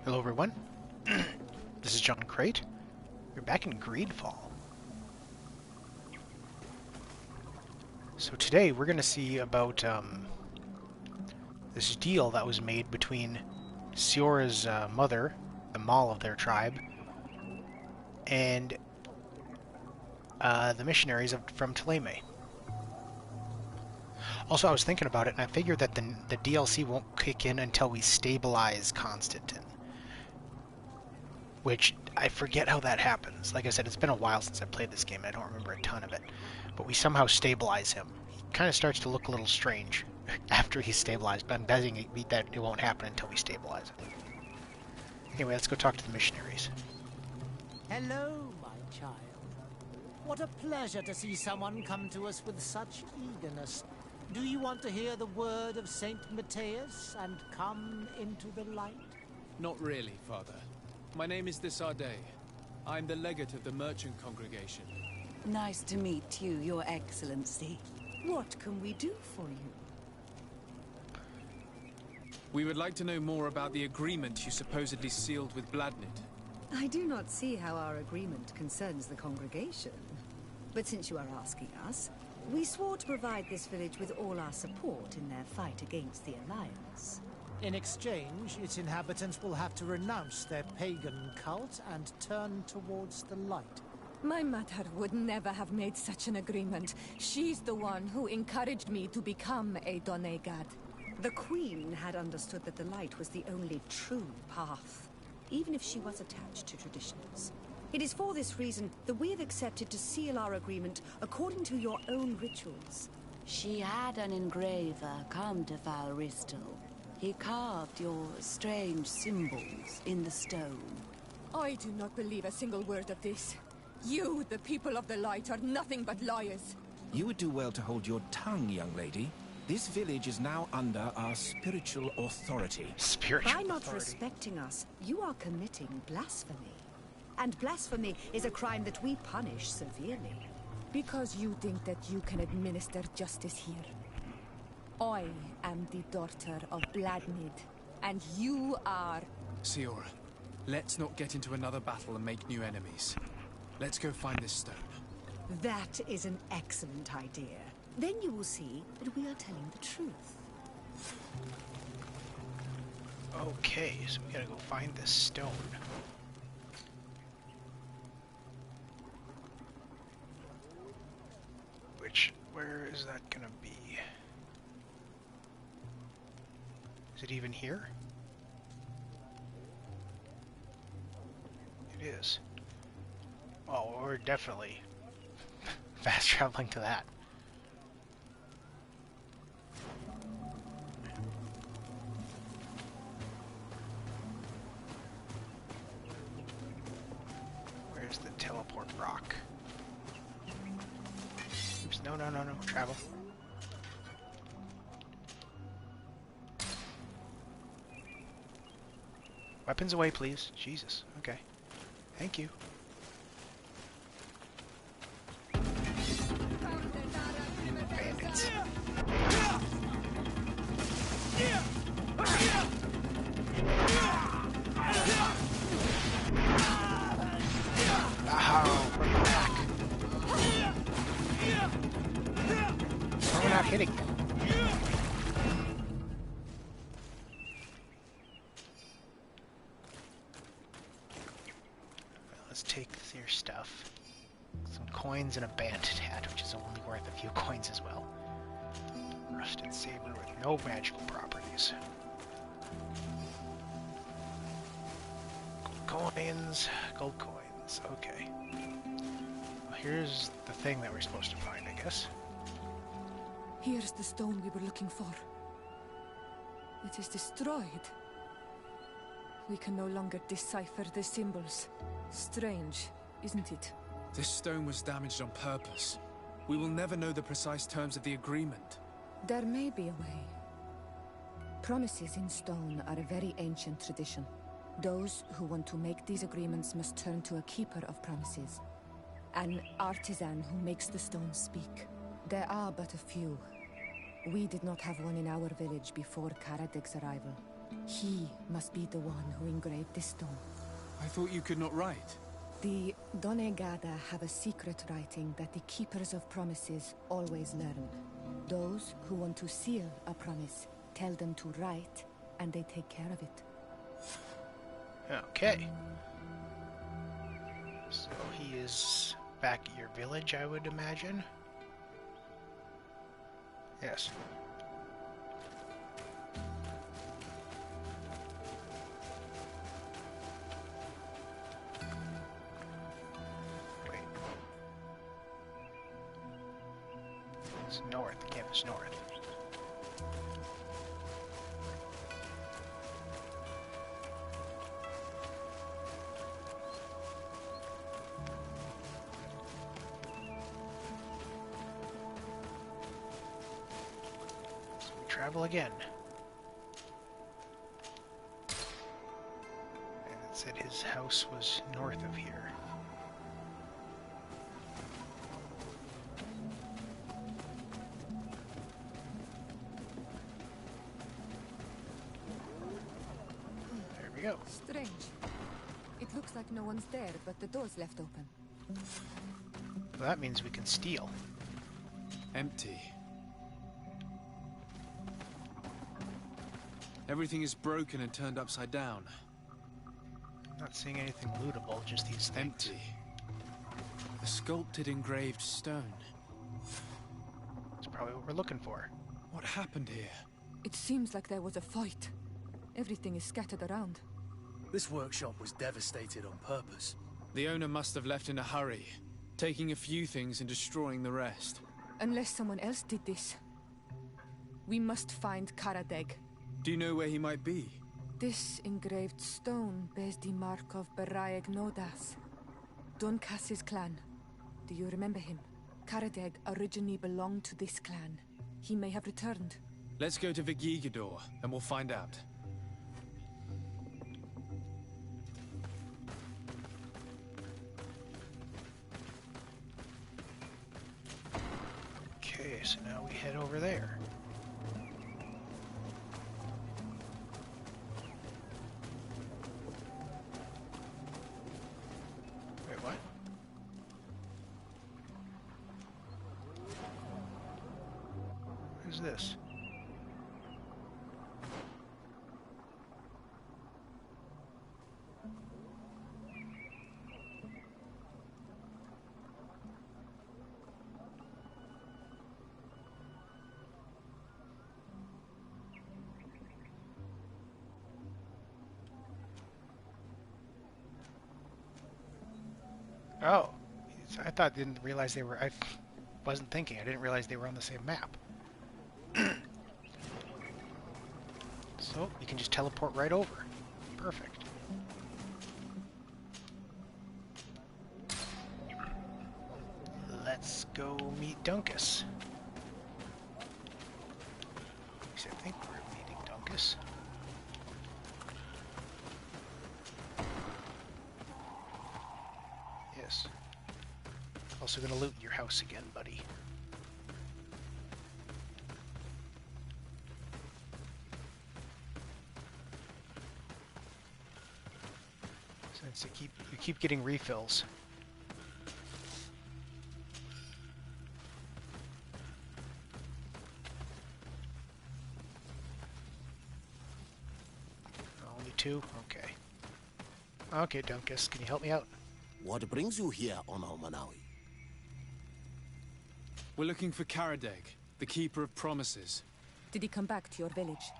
Hello everyone, this is John Crate. We're back in GreedFall. So today we're going to see about this deal that was made between Siora's mother, the Maul of their tribe, and the missionaries from Theleme. Also, I was thinking about it, and I figured that the DLC won't kick in until we stabilize Constantin. Which, I forget how that happens. Like I said, it's been a while since I played this game, and I don't remember a ton of it. But we somehow stabilize him. He kind of starts to look a little strange after he's stabilized, but I'm betting that it won't happen until we stabilize him. Anyway, let's go talk to the missionaries. Hello, my child. What a pleasure to see someone come to us with such eagerness. Do you want to hear the word of Saint Matthias and come into the light? Not really, Father. My name is Desardet. I'm the legate of the merchant congregation. Nice to meet you, Your Excellency. What can we do for you? We would like to know more about the agreement you supposedly sealed with Bladnid. I do not see how our agreement concerns the congregation. But since you are asking us, we swore to provide this village with all our support in their fight against the Alliance. In exchange, its inhabitants will have to renounce their pagan cult and turn towards the light. My mother would never have made such an agreement. She's the one who encouraged me to become a Donegad. The Queen had understood that the light was the only true path, even if she was attached to traditions. It is for this reason that we have accepted to seal our agreement according to your own rituals. She had an engraver come to Valristal. He carved your strange symbols in the stone. I do not believe a single word of this. You, the people of the light, are nothing but liars. You would do well to hold your tongue, young lady. This village is now under our spiritual authority. Spiritual By not authority. respecting us, you are committing blasphemy. And blasphemy is a crime that we punish severely. Because you think that you can administer justice here. I am the daughter of Bladnid, and you are... Siora, let's not get into another battle and make new enemies. Let's go find this stone. That is an excellent idea. Then you will see that we are telling the truth. Okay, so we gotta go find this stone. Where is that gonna be? Is it even here? It is. Oh, we're definitely fast traveling to that. Where's the teleport rock? Oops, no, travel. Weapons away, please. Jesus. Okay. Thank you. Bandits. Oh, bring it back. We're not hitting them. Let's take their stuff. Some coins and a bandit hat, which is only worth a few coins as well. Rusted saber with no magical properties. Gold coins, okay. Well, here's the thing that we're supposed to find, I guess. Here's the stone we were looking for. It is destroyed. We can no longer decipher the symbols. Strange, isn't it? This stone was damaged on purpose. We will never know the precise terms of the agreement. There may be a way. Promises in stone are a very ancient tradition. Those who want to make these agreements must turn to a keeper of promises. An artisan who makes the stones speak. There are but a few. We did not have one in our village before Karadek's arrival. He must be the one who engraved this stone. I thought you could not write. The Donegada have a secret writing that the Keepers of Promises always learn. Those who want to seal a promise tell them to write, and they take care of it. Okay. So he is back at your village, I would imagine. Yes. Wait. It's north. The camp is north. Travel again. And it said his house was north of here. There we go. Strange. It looks like no one's there, but the door's left open. Well, that means we can steal. Empty. Everything is broken and turned upside down. Not seeing anything lootable, just these things. Empty. A sculpted engraved stone. That's probably what we're looking for. What happened here? It seems like there was a fight. Everything is scattered around. This workshop was devastated on purpose. The owner must have left in a hurry, taking a few things and destroying the rest. Unless someone else did this. We must find Karadeg. Do you know where he might be? This engraved stone bears the mark of Baraeg Nodas, Duncass's clan. Do you remember him? Karadeg originally belonged to this clan. He may have returned. Let's go to Vigigador, and we'll find out. Okay, so now we head over there. Wait, what? Who's this? Oh, didn't realize they were. I wasn't thinking. I didn't realize they were on the same map. So you can just teleport right over. Perfect. Let's go meet Dunkus. At least I think we're meeting Dunkus. Yes. Also gonna loot your house again, buddy. Since you keep getting refills. Only two? Okay. Okay, Dunkus, can you help me out? What brings you here on Almanawi? We're looking for Karadeg, the Keeper of Promises. Did he come back to your village?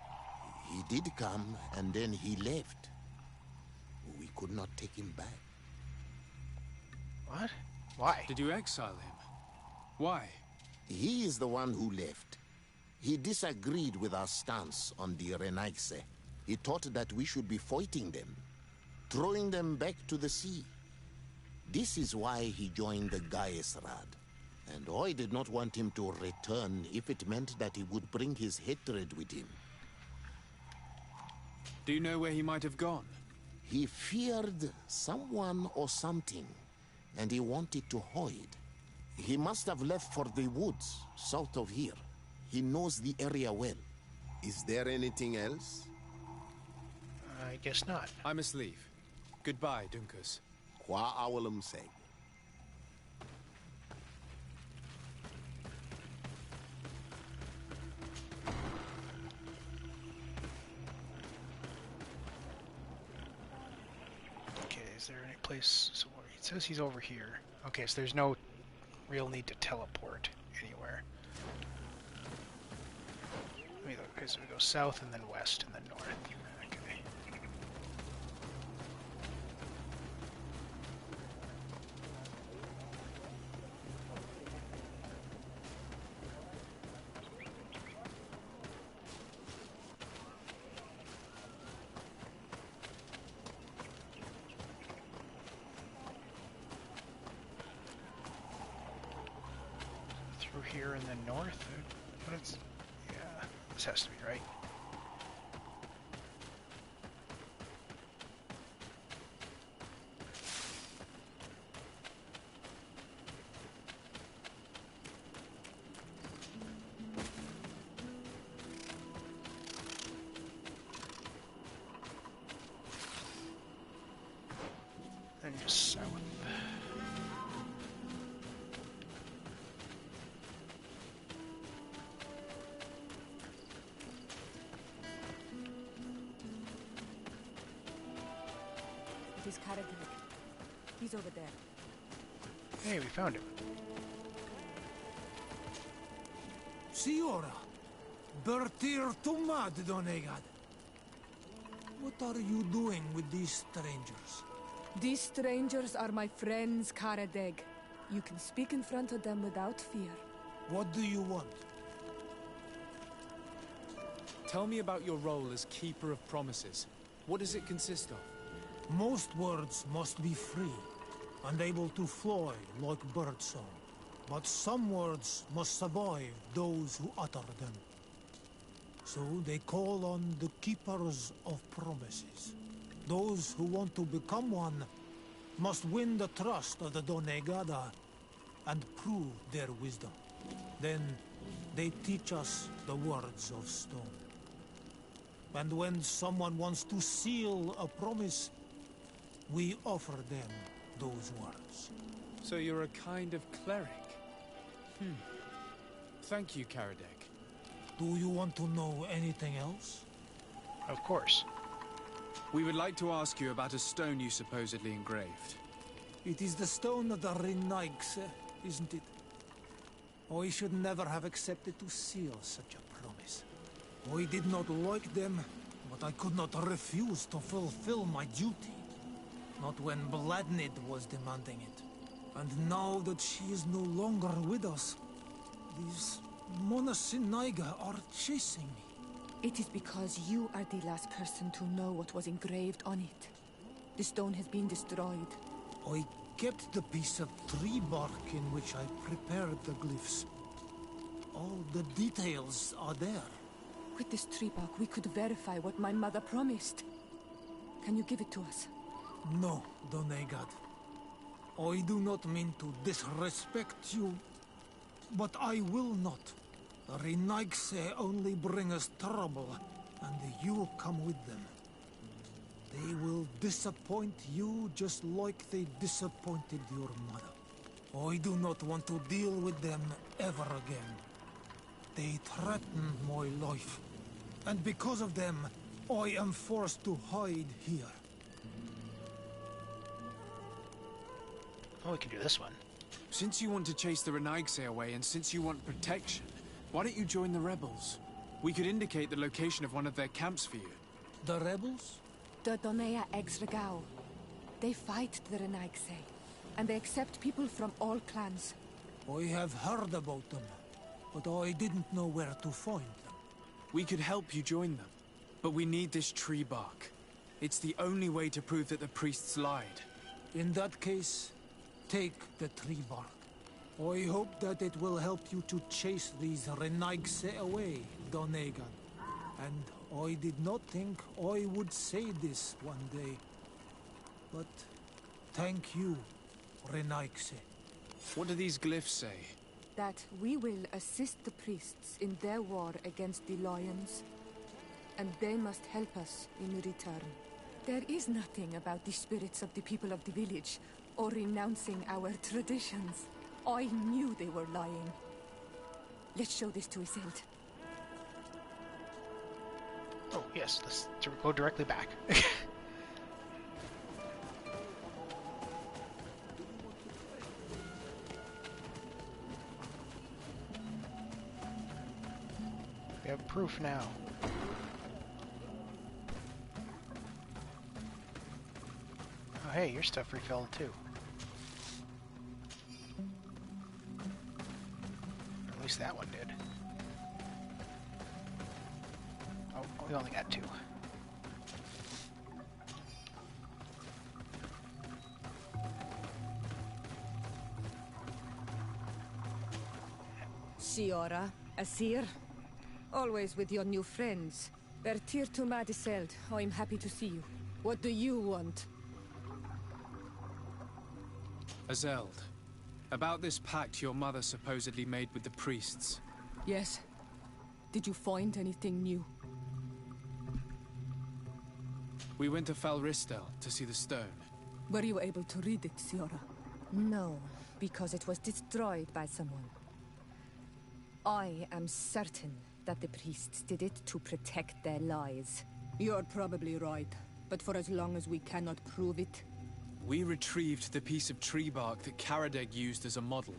He did come, and then he left. We could not take him back. What? Why? Did you exile him? Why? He is the one who left. He disagreed with our stance on the Renaigse. He thought that we should be fighting them, throwing them back to the sea. This is why he joined the Gaesrad. And I did not want him to return if it meant that he would bring his hatred with him. Do you know where he might have gone? He feared someone or something, and he wanted to hide. He must have left for the woods, south of here. He knows the area well. Is there anything else? I guess not. I must leave. Goodbye, Dunkus. Qua awalum seg. Okay, is there any place... So it says he's over here. Okay, so there's no real need to teleport anywhere. Okay, so we go south and then west and then north. Okay. Through here and then north? But it's... yeah, this has to be right. And just south. It is Karadec. He's over there. Hey, we found him. Siora, Bertir Tumad Donegad. What are you doing with these strangers? These strangers are my friends, Karadec. You can speak in front of them without fear. What do you want? Tell me about your role as Keeper of Promises. What does it consist of? Most words must be free, and able to fly like birdsong. But some words must survive those who utter them. So they call on the Keepers of Promises. Those who want to become one must win the trust of the Donegada and prove their wisdom. Then they teach us the words of stone. And when someone wants to seal a promise, we offer them those words. So you're a kind of cleric? Thank you, Karadec. Do you want to know anything else? Of course. We would like to ask you about a stone you supposedly engraved. It is the stone of the Renaigse, isn't it? I should never have accepted to seal such a promise. I did not like them, but I could not refuse to fulfill my duty. Not when Bladnid was demanding it. And now that she is no longer with us, these Monasinaiga are chasing me. It is because you are the last person to know what was engraved on it. The stone has been destroyed. I kept the piece of tree bark in which I prepared the glyphs. All the details are there. With this tree bark, we could verify what my mother promised. Can you give it to us? No, Donegad. I do not mean to disrespect you, but I will not. The Renaigse only bring us trouble, and you come with them. They will disappoint you just like they disappointed your mother. I do not want to deal with them ever again. They threaten my life, and because of them, I am forced to hide here. Oh, we can do this one. Since you want to chase the Renaigse away, and since you want protection, why don't you join the rebels? We could indicate the location of one of their camps for you. The rebels? The Donea Exregao. They fight the Renaigse, and they accept people from all clans. I have heard about them, but I didn't know where to find them. We could help you join them, but we need this tree bark. It's the only way to prove that the priests lied. In that case, take the tree bark. I hope that it will help you to chase these Renaigse away, Donegan. And I did not think I would say this one day. But thank you, Renaigse. What do these glyphs say? That we will assist the priests in their war against the lions, and they must help us in return. There is nothing about the spirits of the people of the village, or renouncing our traditions. I knew they were lying. Let's show this to Isolde. Oh, yes, let's go directly back. We have proof now. Oh, hey, your stuff refilled too. At least that one did. Oh, we only got 2. Siora, Asir, always with your new friends. Bertir to Isolde, I'm happy to see you. What do you want? Isolde, about this pact your mother supposedly made with the priests. Yes. Did you find anything new? We went to Falristel to see the stone. Were you able to read it, Siora? No, because it was destroyed by someone. I am certain that the priests did it to protect their lies. You're probably right, but for as long as we cannot prove it... We retrieved the piece of tree bark that Karadeg used as a model.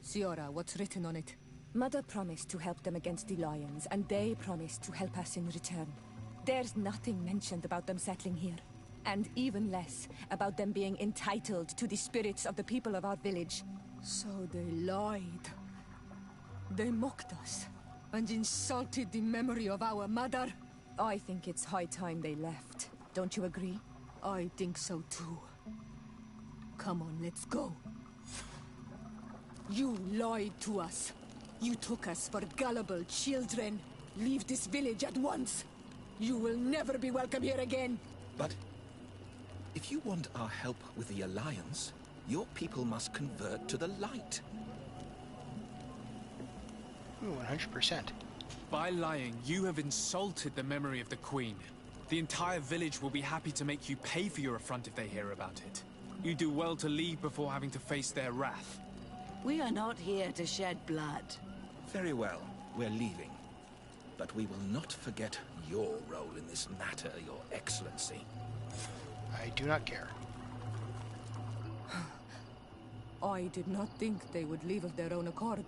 Siora, what's written on it? Mother promised to help them against the lions, and they promised to help us in return. There's nothing mentioned about them settling here, and even less about them being entitled to the spirits of the people of our village. So they lied. They mocked us, and insulted the memory of our mother. I think it's high time they left. Don't you agree? I think so too. Come on, let's go. You lied to us. You took us for gullible children. Leave this village at once. You will never be welcome here again. But if you want our help with the Alliance, your people must convert to the light. Ooh, 100%. By lying, you have insulted the memory of the Queen. The entire village will be happy to make you pay for your affront if they hear about it. You do well to leave before having to face their wrath. We are not here to shed blood. Very well, we're leaving. But we will not forget your role in this matter, Your Excellency. I do not care. I did not think they would leave of their own accord.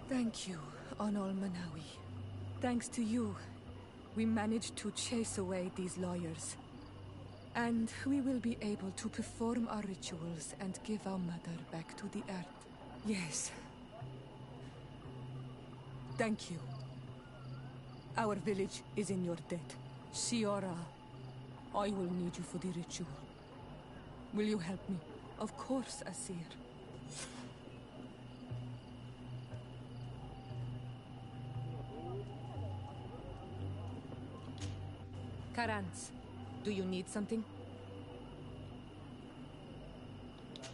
Thank you, Anol Manawi. Thanks to you, we managed to chase away these lawyers. And we will be able to perform our rituals and give our mother back to the earth. Yes. Thank you. Our village is in your debt. Siora, I will need you for the ritual. Will you help me? Of course, Asir. Karans, do you need something?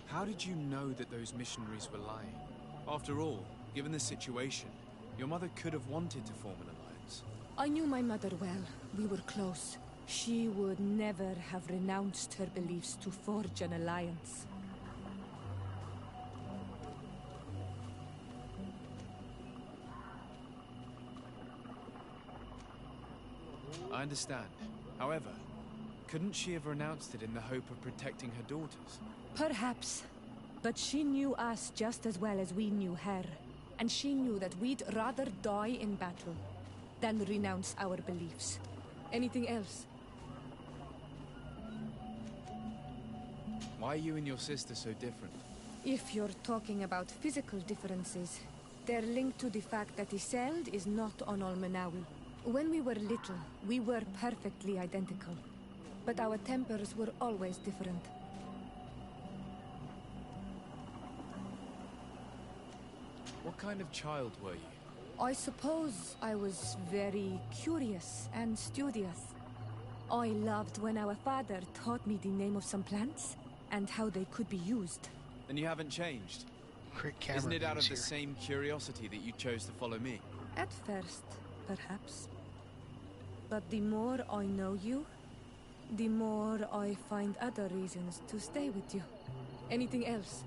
How did you know that those missionaries were lying? After all, given the situation, your mother could have wanted to form an alliance. I knew my mother well. We were close. She would never have renounced her beliefs to forge an alliance. I understand. However, couldn't she have renounced it in the hope of protecting her daughters? Perhaps. But she knew us just as well as we knew her. And she knew that we'd rather die in battle than renounce our beliefs. Anything else? Why are you and your sister so different? If you're talking about physical differences, they're linked to the fact that Isolde is not Anol Manawi. When we were little, we were perfectly identical. But our tempers were always different. What kind of child were you? I suppose I was very curious and studious. I loved when our father taught me the name of some plants and how they could be used. Then you haven't changed. Great camera Isn't it out of views the here. same curiosity that you chose to follow me? At first, perhaps. But the more I know you, the more I find other reasons to stay with you. Anything else?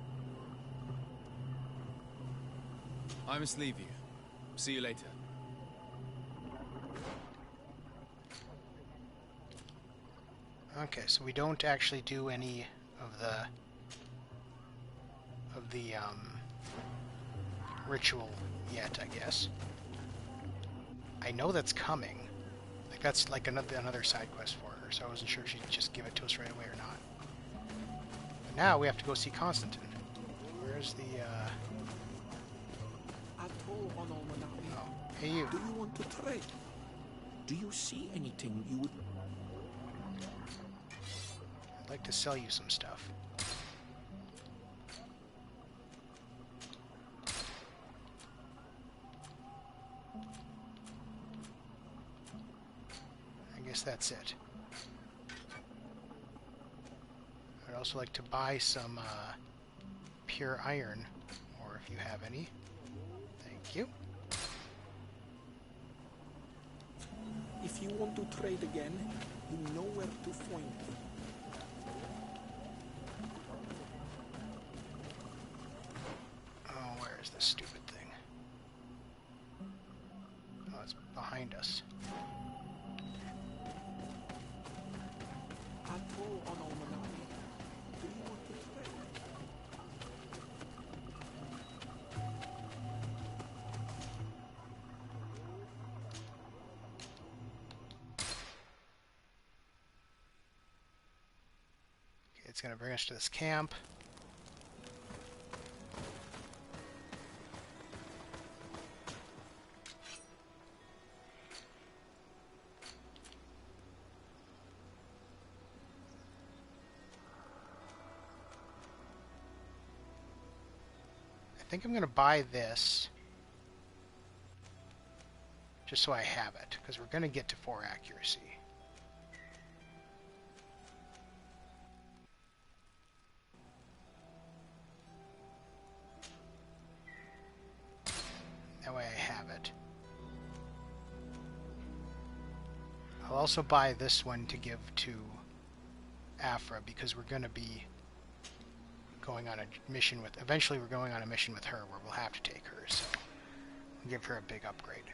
I must leave you. See you later. Okay, so we don't actually do any of the ritual yet, I guess. I know that's coming. Like that's like another side quest for her, so I wasn't sure if she'd just give it to us right away or not. But now we have to go see Constantin. Where's the Oh, hey you. Do you want to trade? Do you see anything you would... I'd like to sell you some stuff. I guess that's it. I'd also like to buy some pure iron, or if you have any. Thank you. If you want to trade again, you know where to find me. Oh, where is this stupid thing? Oh, it's behind us. It's going to bring us to this camp. I think I'm going to buy this just so I have it, because we're going to get to 4 accuracy. That way I have it. I'll also buy this one to give to Afra, because we're going to be going on a mission with... Eventually we're going on a mission with her where we'll have to take her, so we'll give her a big upgrade.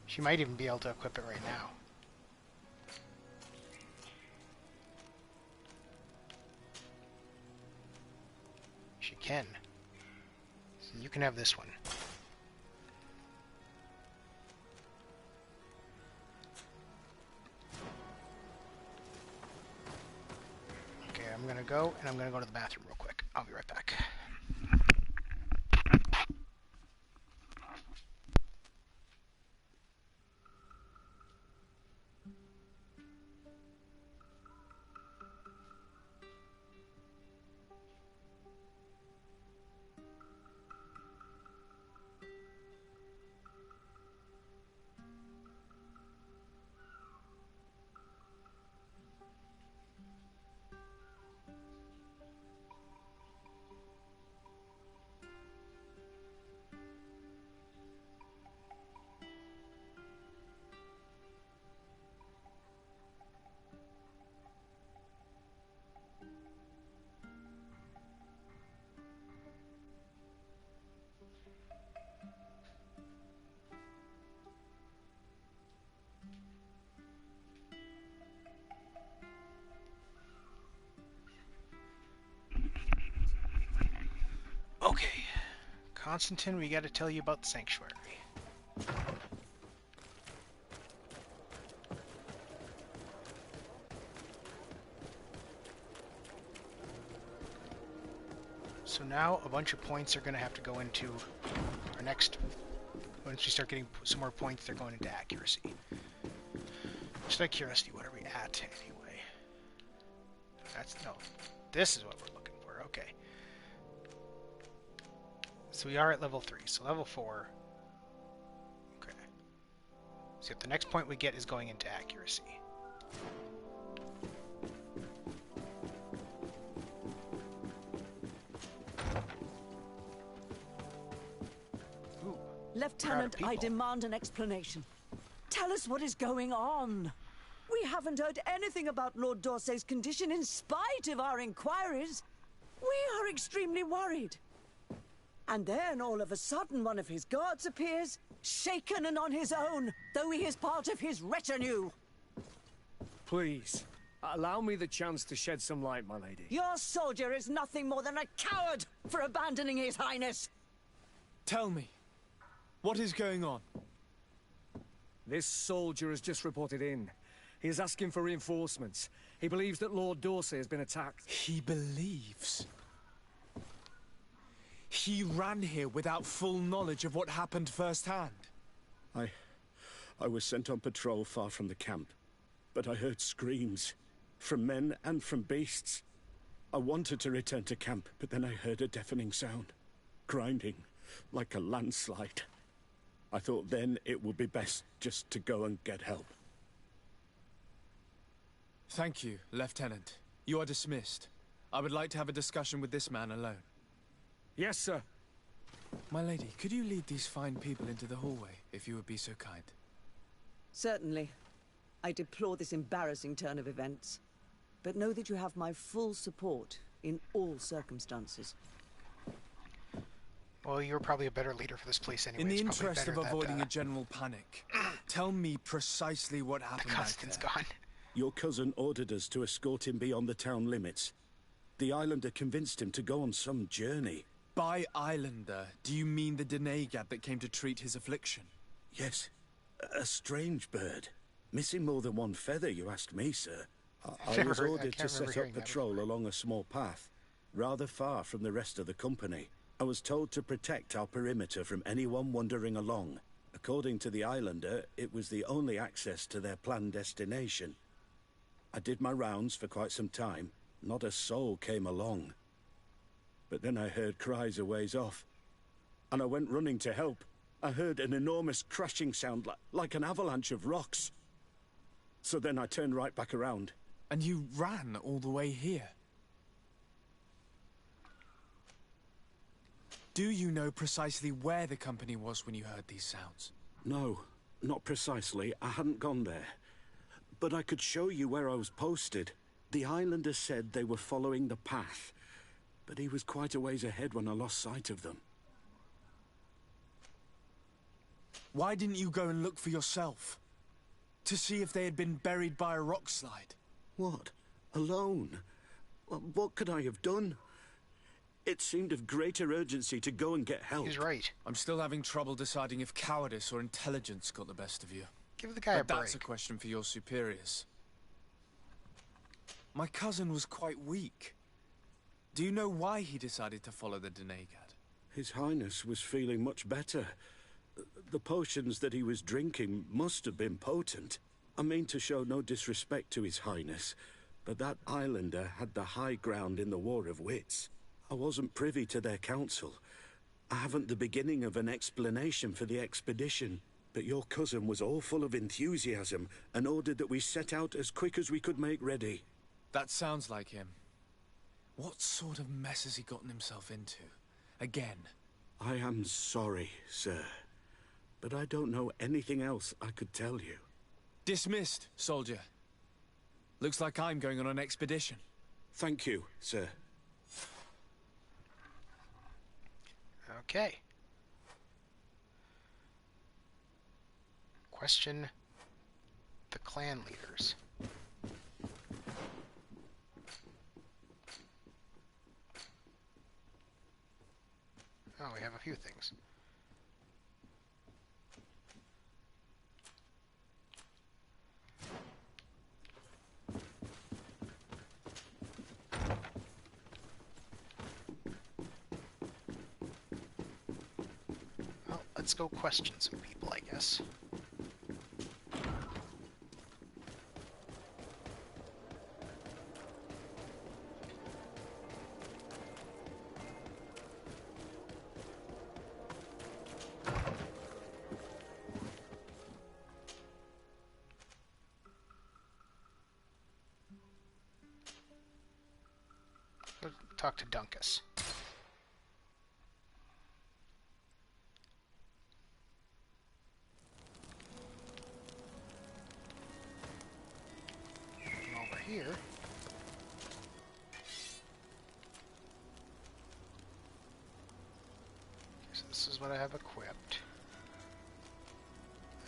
She might even be able to equip it right now. She can. So you can have this one. Okay, I'm gonna go, and I'm gonna go to the bathroom real quick. I'll be right back. Okay, Constantin, we gotta tell you about the sanctuary. So now a bunch of points are gonna have to go into our next... Once we start getting some more points, they're going into accuracy. Just out of curiosity, what are we at anyway? That's... no. This is what we're looking for, okay. So we are at level 3, so level 4. Okay. So the next point we get is going into accuracy. Ooh, Lieutenant, I demand an explanation. Tell us what is going on. We haven't heard anything about Lord D'Orsay's condition in spite of our inquiries. We are extremely worried. And then, all of a sudden, one of his guards appears, shaken and on his own, though he is part of his retinue. Please, allow me the chance to shed some light, my lady. Your soldier is nothing more than a coward for abandoning his highness. Tell me, what is going on? This soldier has just reported in. He is asking for reinforcements. He believes that Lord D'Orsay has been attacked. He believes? He ran here without full knowledge of what happened firsthand. I was sent on patrol far from the camp, but I heard screams, from men and from beasts. I wanted to return to camp, but then I heard a deafening sound, grinding, like a landslide. I thought then it would be best just to go and get help. Thank you, Lieutenant. You are dismissed. I would like to have a discussion with this man alone. Yes, sir. My lady, could you lead these fine people into the hallway, if you would be so kind? Certainly. I deplore this embarrassing turn of events, but know that you have my full support in all circumstances. Well, you're probably a better leader for this place anyway. In the It's probably interest of better that, avoiding a general panic, tell me precisely what happened back Constantin's there. gone. Your cousin ordered us to escort him beyond the town limits. The islander convinced him to go on some journey. By islander, do you mean the Denegad that came to treat his affliction? Yes, a strange bird. Missing more than one feather, you ask me, sir. I was ordered to set up patrol along a small path, rather far from the rest of the company. I was told to protect our perimeter from anyone wandering along. According to the islander, it was the only access to their planned destination. I did my rounds for quite some time. Not a soul came along. But then I heard cries a ways off, and I went running to help. I heard an enormous crashing sound like an avalanche of rocks. So then I turned right back around. And you ran all the way here? Do you know precisely where the company was when you heard these sounds? No, not precisely. I hadn't gone there. But I could show you where I was posted. The islander said they were following the path, but he was quite a ways ahead when I lost sight of them. Why didn't you go and look for yourself? To see if they had been buried by a rock slide? What? Alone? What could I have done? It seemed of greater urgency to go and get help. He's right. I'm still having trouble deciding if cowardice or intelligence got the best of you. Give the guy a break. That's a question for your superiors. My cousin was quite weak. Do you know why he decided to follow the Denegad? His Highness was feeling much better. The potions that he was drinking must have been potent. I mean to show no disrespect to His Highness, but that islander had the high ground in the War of Wits. I wasn't privy to their counsel. I haven't the beginning of an explanation for the expedition, but your cousin was all full of enthusiasm and ordered that we set out as quick as we could make ready. That sounds like him. What sort of mess has he gotten himself into? Again? I am sorry, sir, but I don't know anything else I could tell you. Dismissed, soldier. Looks like I'm going on an expedition. Thank you, sir. Okay. Question the clan leaders. Oh, we have a few things. Well, let's go question some people, I guess. Talk to Dunkus. here. So this is what I have equipped.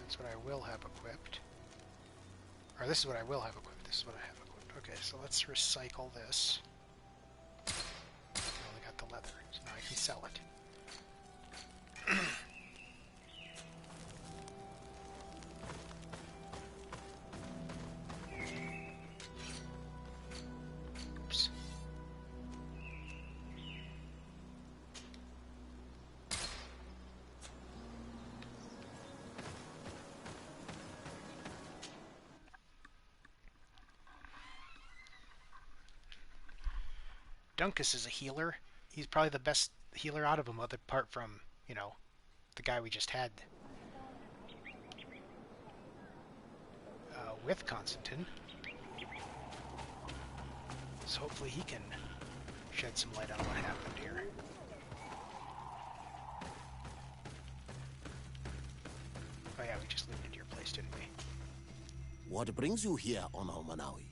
That's what I will have equipped. Or this is what I will have equipped. This is what I have equipped. Okay, so let's recycle this. I only got the leather, so now I can sell it. Oops. Dunkus is a healer. He's probably the best healer out of them, apart from, you know, the guy we just had with Constantin. So hopefully he can shed some light on what happened here. Oh yeah, we just looted your place, didn't we? What brings you here on Almanawi?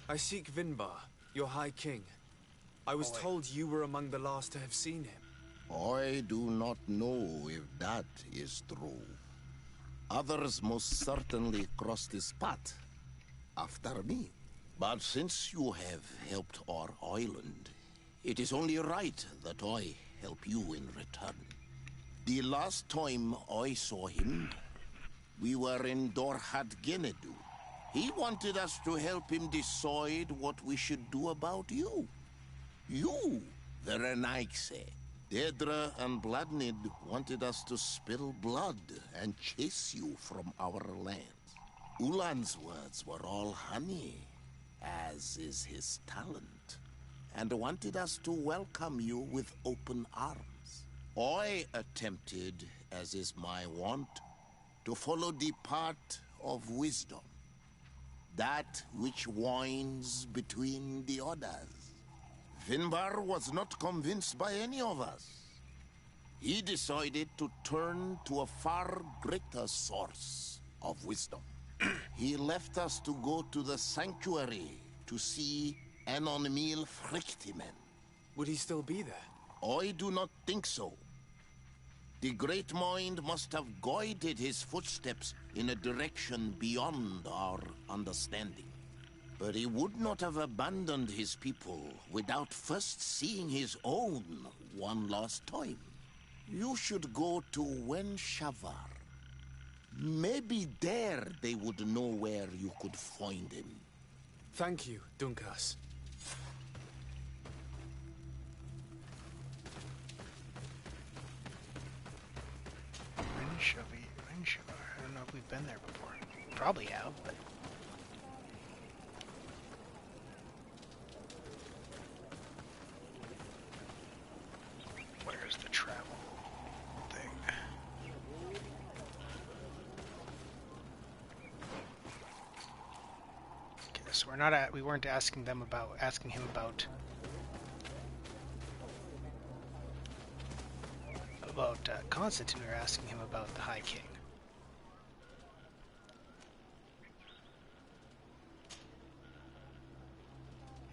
I seek Vinbar, your High King. I was told you were among the last to have seen him. I do not know if that is true. Others most certainly crossed his path after me. But since you have helped our island, it is only right that I help you in return. The last time I saw him, we were in Dorhat Genedu. He wanted us to help him decide what we should do about you. You, the Renaigse. Dedra and Bladnid wanted us to spill blood and chase you from our lands. Ulan's words were all honey, as is his talent, and wanted us to welcome you with open arms. I attempted, as is my wont, to follow the path of wisdom, that which winds between the others. Vinbar was not convinced by any of us. He decided to turn to a far greater source of wisdom. He left us to go to the sanctuary to see Anonmil Frictimen. Would he still be there? I do not think so. The Great Mind must have guided his footsteps in a direction beyond our understanding. But he would not have abandoned his people without first seeing his own one last time. You should go to Wenshavar. Maybe there they would know where you could find him. Thank you, Dunkas. Wenshavar. I don't know if we've been there before. Probably have, but... Where's the travel thing? Okay, so we weren't asking him about Constantin. We were asking him about the High King.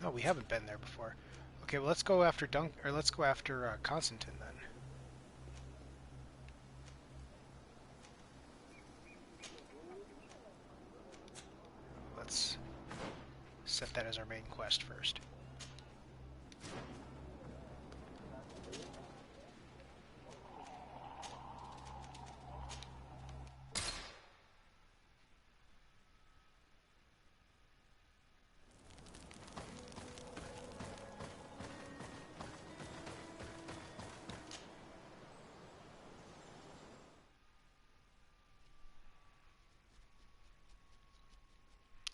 No, we haven't been there before. Okay, well let's go after Constantin then. Let's set that as our main quest first.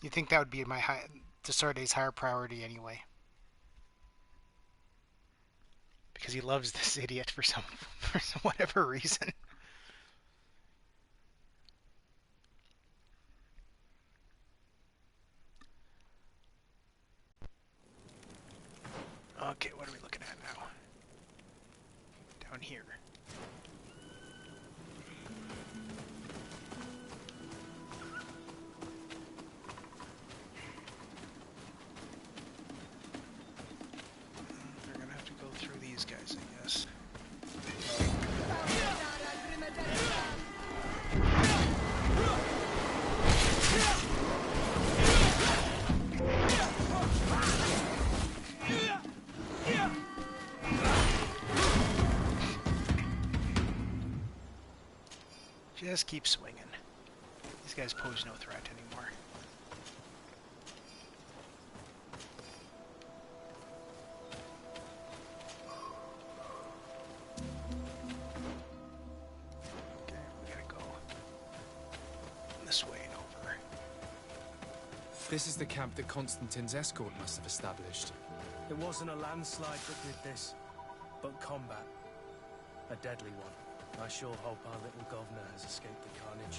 You think that would be Desarde's higher priority anyway? Because he loves this idiot for some whatever reason. Okay, what are we looking at now? Down here. Just keep swinging. These guys pose no threat anymore. Okay, we gotta go this way and over. This is the camp that Constantin's escort must have established. It wasn't a landslide that did this, but combat. A deadly one. I sure hope our little governor has escaped the carnage.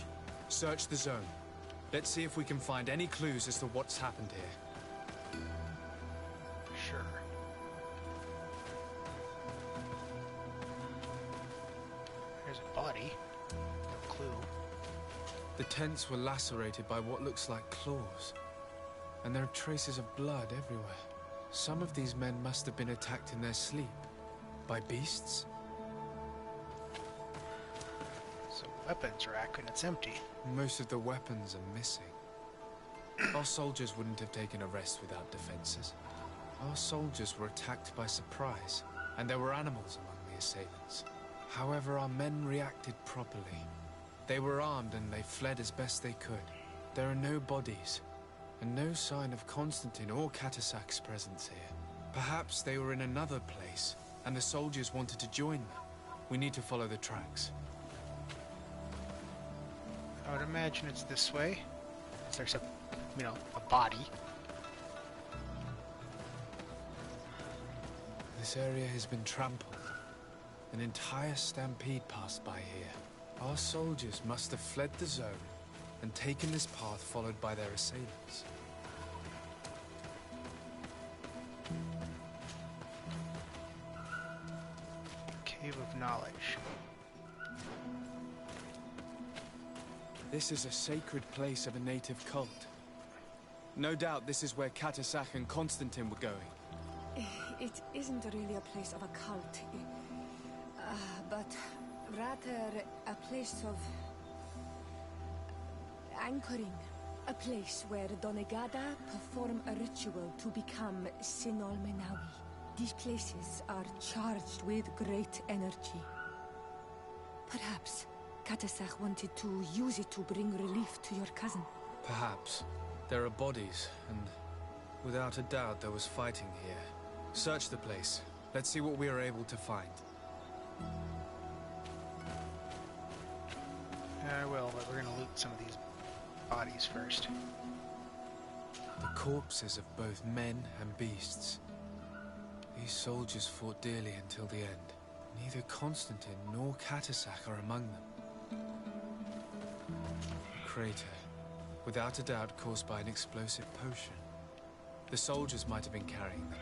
Search the zone. Let's see if we can find any clues as to what's happened here. Sure. There's a body. No clue. The tents were lacerated by what looks like claws. And there are traces of blood everywhere. Some of these men must have been attacked in their sleep. By beasts? Weapons rack and it's empty. Most of the weapons are missing. Our soldiers wouldn't have taken a rest without defenses. Our soldiers were attacked by surprise, and there were animals among the assailants. However, our men reacted properly. They were armed and they fled as best they could. There are no bodies, and no sign of Constantin or Catasac's presence here. Perhaps they were in another place, and the soldiers wanted to join them. We need to follow the tracks. I would imagine it's this way. There's a, a body. This area has been trampled. An entire stampede passed by here. Our soldiers must have fled the zone and taken this path followed by their assailants. Cave of Knowledge. This is a sacred place of a native cult. No doubt this is where Catasac and Constantin were going. It isn't really a place of a cult, but rather a place of anchoring. A place where Donegada perform a ritual to become Sinol Menawi. These places are charged with great energy. Perhaps Catasac wanted to use it to bring relief to your cousin. Perhaps. There are bodies, and without a doubt there was fighting here. Search the place. Let's see what we are able to find. I will, but we're gonna loot some of these bodies first. The corpses of both men and beasts. These soldiers fought dearly until the end. Neither Constantin nor Catasac are among them. A crater, without a doubt caused by an explosive potion. The soldiers might have been carrying them.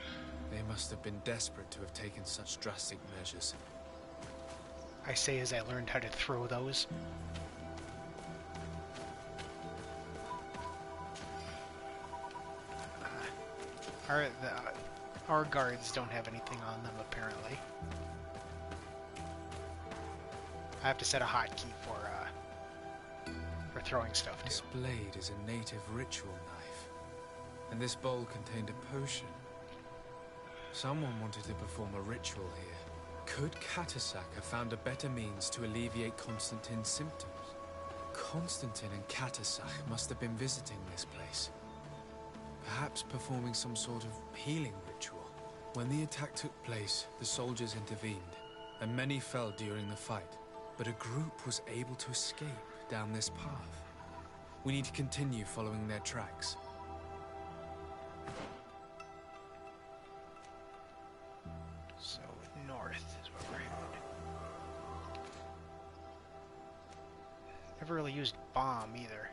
They must have been desperate to have taken such drastic measures. I say as I learned how to throw those. Our guards don't have anything on them, apparently. I have to set a hotkey for throwing stuff, too. This blade is a native ritual knife, and this bowl contained a potion. Someone wanted to perform a ritual here. Could Catasac have found a better means to alleviate Constantin's symptoms? Constantin and Catasac must have been visiting this place. Perhaps performing some sort of healing ritual. When the attack took place, the soldiers intervened, and many fell during the fight. But a group was able to escape down this path. We need to continue following their tracks. So north is where we're headed. Never really used bomb either.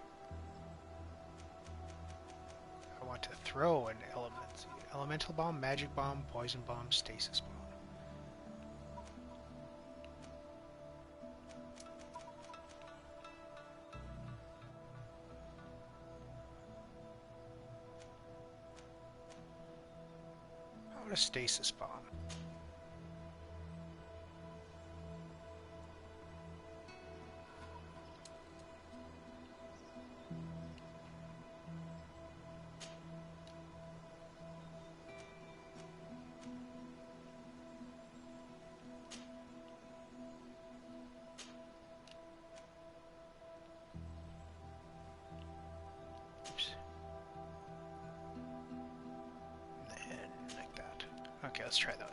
I want to throw an elemental bomb, magic bomb, poison bomb, stasis bomb. How about a stasis bomb? Okay, let's try that.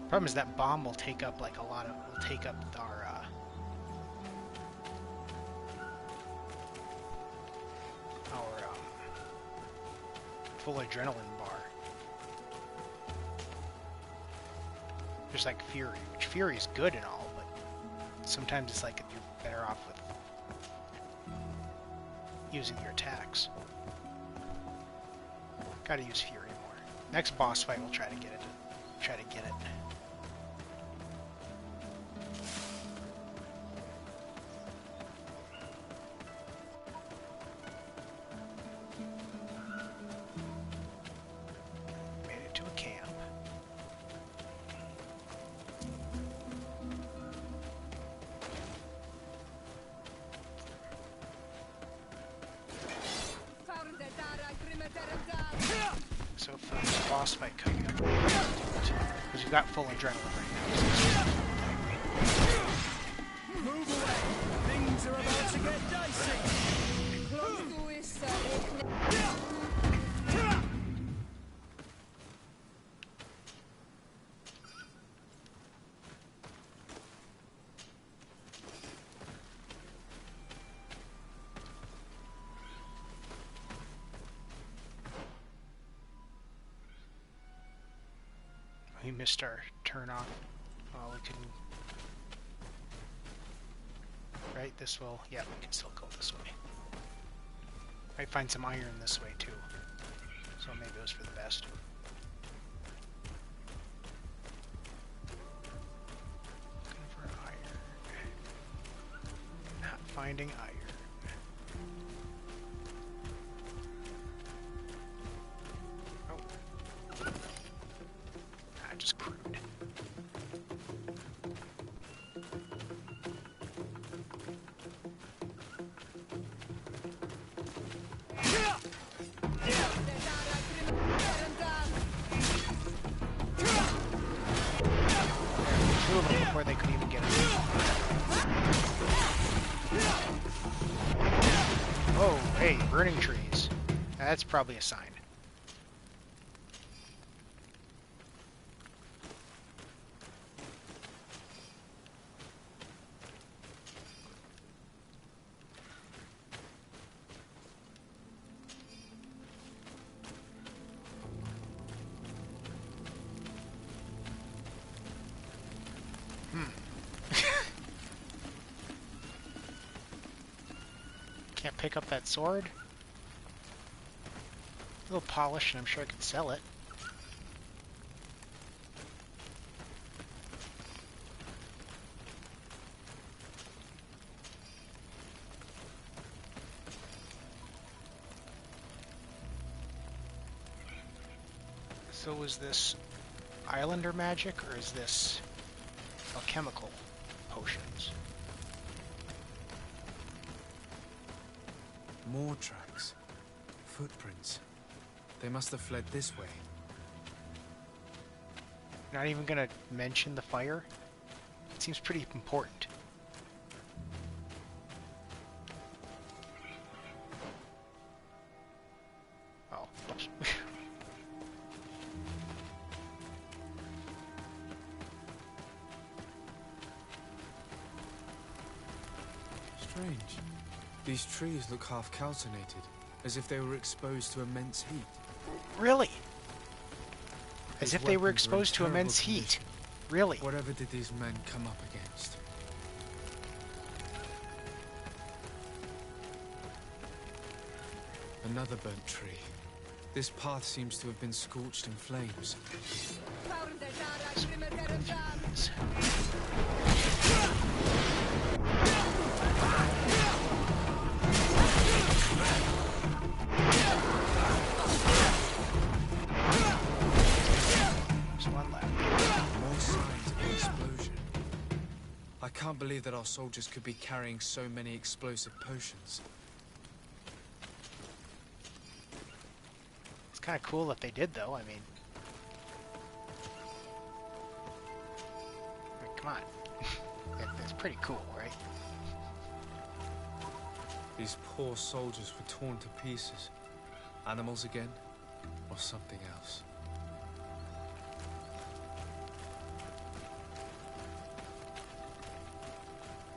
Problem is that bomb will take up like will take up our full adrenaline bar. Just like Fury, which Fury is good and all, but sometimes it's like you're better off with using your attacks. Gotta use Fury more. Next boss fight, we'll try to get it. Made it to a camp. So for this boss fight coming up, because we've got full adrenaline right now. Move away! Things are about to get dicey! We missed our turn off. Oh, we couldn't. Right, this will. Yeah, we can still go this way. Might find some iron this way too. So maybe it was for the best. Looking for iron. Not finding iron. Just crude. Two of them before they could even get it. Oh, hey, burning trees. That's probably a sign. Can't pick up that sword. A little polished, and I'm sure I could sell it. So is this Islander magic, or is this alchemical potions? More tracks. Footprints. They must have fled this way. Not even gonna mention the fire? It seems pretty important. Oh. Strange. These trees look half calcinated, as if they were exposed to immense heat. Really? As if they were exposed to immense heat. Really? Whatever did these men come up against? Another burnt tree. This path seems to have been scorched in flames. I can't believe that our soldiers could be carrying so many explosive potions. It's kind of cool if they did, though. I mean, come on. It's pretty cool, right? These poor soldiers were torn to pieces. Animals again, or something else?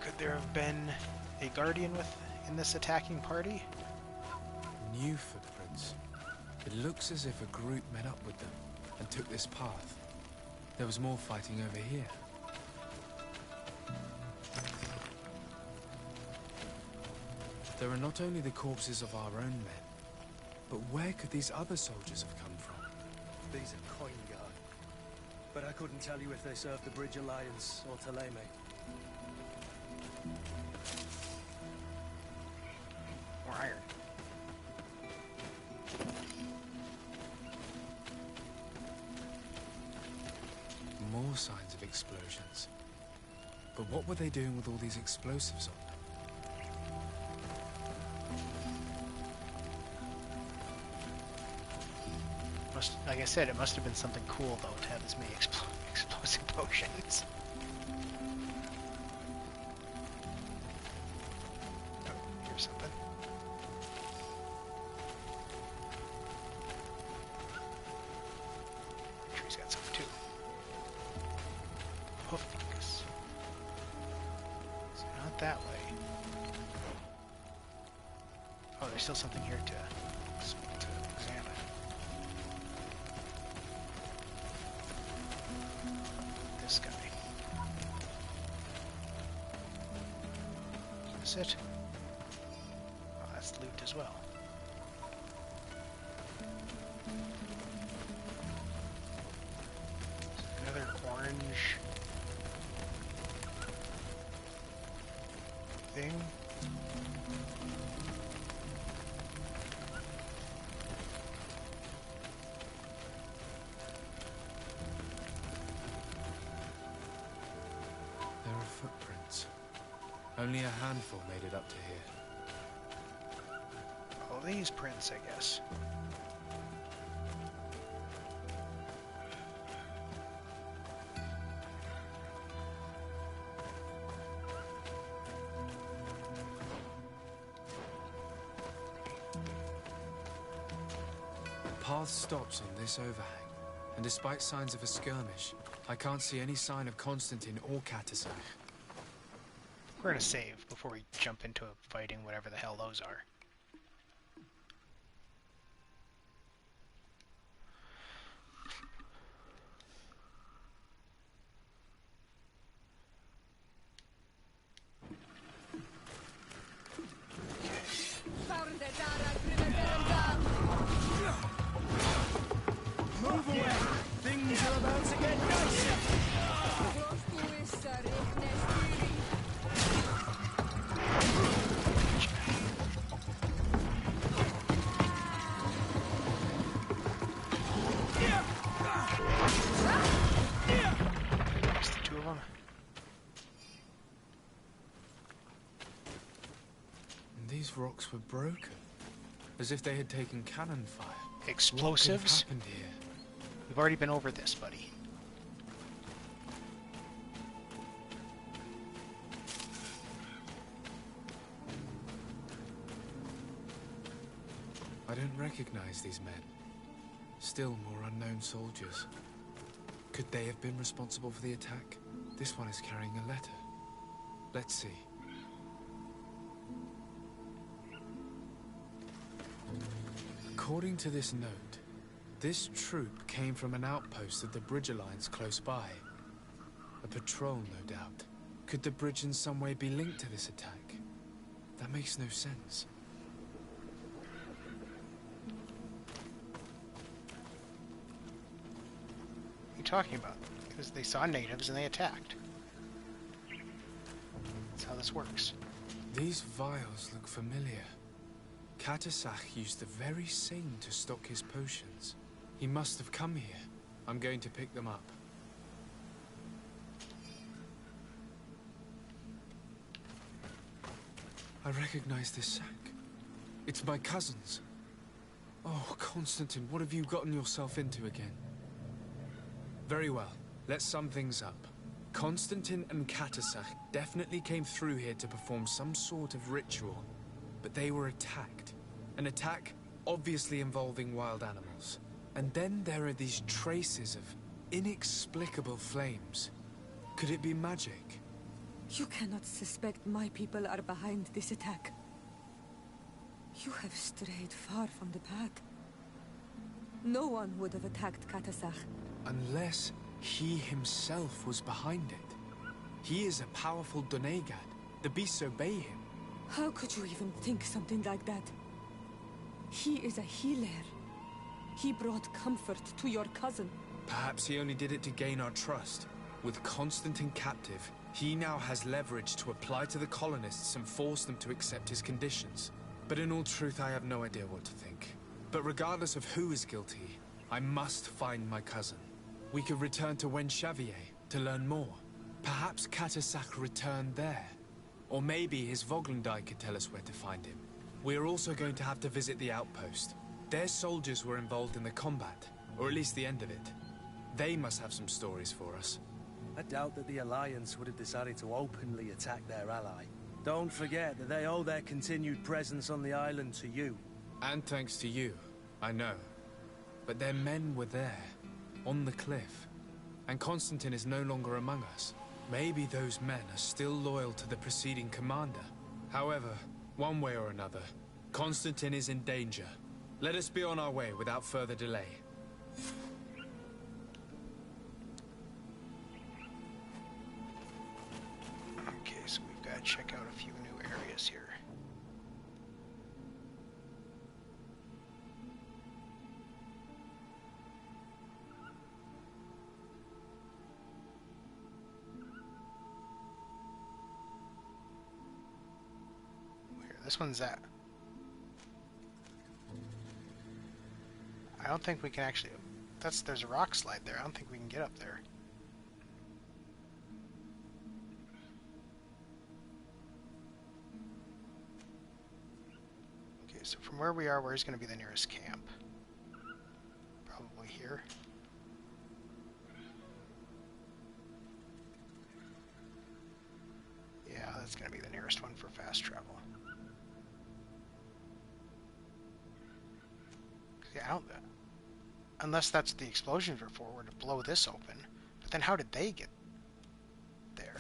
Could there have been a guardian in this attacking party? New footprints. It looks as if a group met up with them and took this path. There was more fighting over here. There are not only the corpses of our own men, but where could these other soldiers have come from? These are coin guard, but I couldn't tell you if they served the Bridge Alliance or Theleme. More iron. More signs of explosions. But what were they doing with all these explosives on them? Like I said, it must have been something cool, though, to have this many explosive potions. Oh, here's something. I'm sure he's got something, too. Hoof fungus. So not that way. Oh, there's still something here to examine. This guy. Is this it? Oh, that's loot as well. Another orange thing. There are footprints. Only a handful made it up to here. Oh, these prints, I guess. The path stops on this overhang, and despite signs of a skirmish, I can't see any sign of Constantin or Catisac. We're gonna save before we jump into fighting whatever the hell those are. Move away! Things are about to get dicey! Just the two of them. And these rocks were broken, as if they had taken cannon fire. Explosives? What could have happened here? We've already been over this, buddy. I don't recognize these men. Still more unknown soldiers. Could they have been responsible for the attack? This one is carrying a letter. Let's see. According to this note, this troop came from an outpost of the Bridge Alliance close by. A patrol, no doubt. Could the bridge in some way be linked to this attack? That makes no sense. What are you talking about? Because they saw natives and they attacked. That's how this works. These vials look familiar. Catisac used the very same to stock his potions. He must have come here. I'm going to pick them up. I recognize this sack. It's my cousin's. Oh, Constantin, what have you gotten yourself into again? Very well. Let's sum things up. Constantin and Catisac definitely came through here to perform some sort of ritual. but they were attacked. An attack obviously involving wild animals. And then there are these traces of inexplicable flames. Could it be magic? You cannot suspect my people are behind this attack. You have strayed far from the path. No one would have attacked Katasach. Unless he himself was behind it. He is a powerful Donegad. The beasts obey him. How could you even think something like that? He is a healer. He brought comfort to your cousin. Perhaps he only did it to gain our trust. With Constantin captive, he now has leverage to apply to the colonists and force them to accept his conditions. But in all truth, I have no idea what to think. But regardless of who is guilty, I must find my cousin. We could return to Wen Xavier to learn more. Perhaps Katasach returned there. Or maybe his Voglendai could tell us where to find him. We are also going to have to visit the outpost. Their soldiers were involved in the combat, or at least the end of it. They must have some stories for us. I doubt that the Alliance would have decided to openly attack their ally. Don't forget that they owe their continued presence on the island to you. And thanks to you, I know. But their men were there, on the cliff. And Constantin is no longer among us. Maybe those men are still loyal to the preceding commander. However, one way or another, Constantin is in danger. Let us be on our way without further delay. Okay, so we've got to check out a few new areas here. This one's at. I don't think we can actually. There's a rock slide there. I don't think we can get up there. Okay, so from where we are, where's going to be the nearest camp? Probably here. Yeah, that's going to be the nearest one for fast travel. Yeah, I don't, unless that's the explosions were for, were to blow this open. But then how did they get there?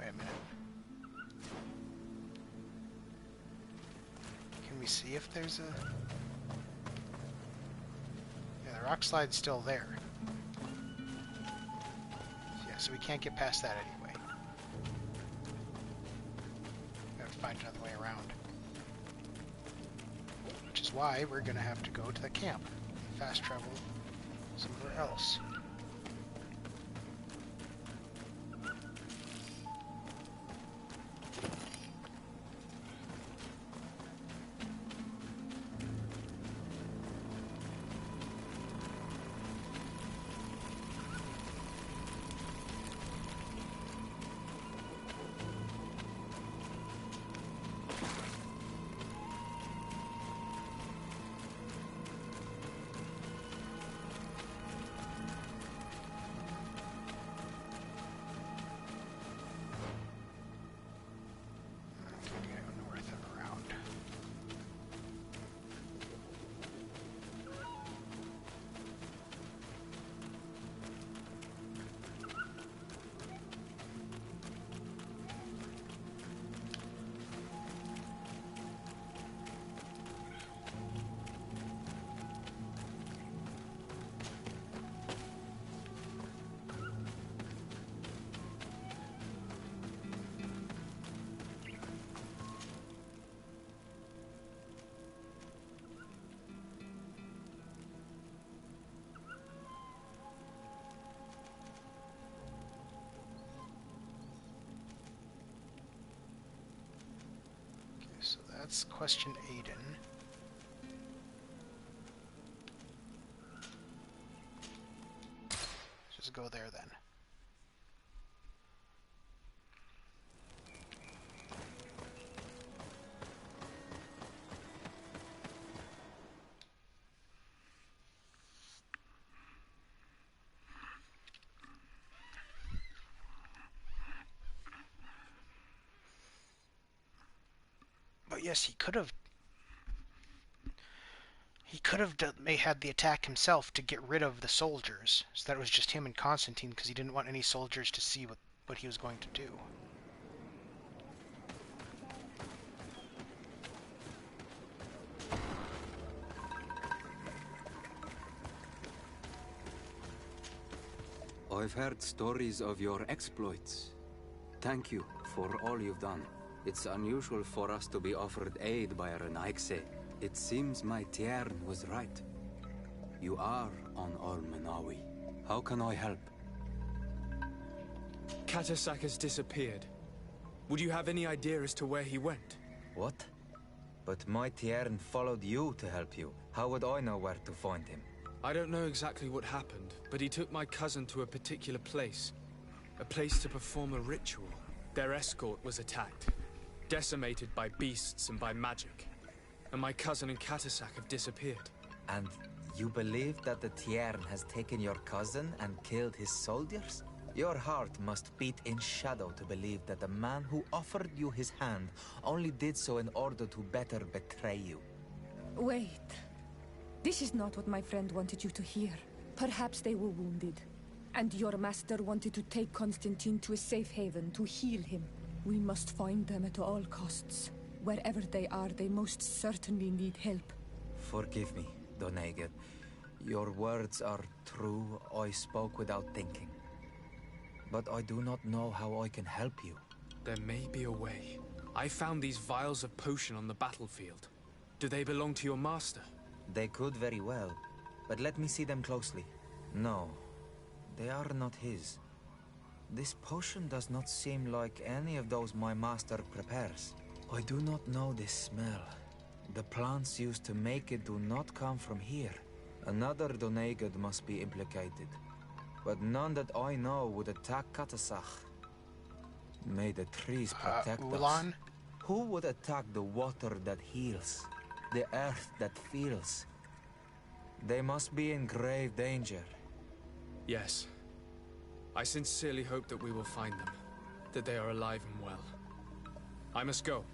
Wait a minute. Can we see if there's a... Yeah, the rock slide's still there. Yeah, so we can't get past that anyway. We have to find another way around. Which is why we're going to have to go to the camp and fast travel somewhere else. So that's question Aiden. Just go there then. Oh yes, he could have. He could have had the attack himself to get rid of the soldiers, so that it was just him and Constantin, because he didn't want any soldiers to see what he was going to do. I've heard stories of your exploits. Thank you for all you've done. It's unusual for us to be offered aid by a Renaigse. It seems my Tiern was right. You are on Olmenawi. How can I help? Katasak has disappeared. Would you have any idea as to where he went? What? But my Tiern followed you to help you. How would I know where to find him? I don't know exactly what happened, but he took my cousin to a particular place. A place to perform a ritual. Their escort was attacked, decimated by beasts and by magic. And my cousin and Katasak have disappeared. And you believe that the Tiern has taken your cousin and killed his soldiers? Your heart must beat in shadow to believe that the man who offered you his hand only did so in order to better betray you. Wait. This is not what my friend wanted you to hear. Perhaps they were wounded, and your master wanted to take Constantin to a safe haven to heal him. We must find them at all costs. Wherever they are, they most certainly need help. Forgive me, Doneged. Your words are true. I spoke without thinking. But I do not know how I can help you. There may be a way. I found these vials of potion on the battlefield. Do they belong to your master? They could very well, but let me see them closely. No, they are not his. This potion does not seem like any of those my master prepares. I do not know this smell. The plants used to make it do not come from here. Another Doneged must be implicated, but none that I know would attack Katasach. May the trees protect us. Who would attack the water that heals? The earth that feels? They must be in grave danger. Yes. I sincerely hope that we will find them. That they are alive and well. I must go.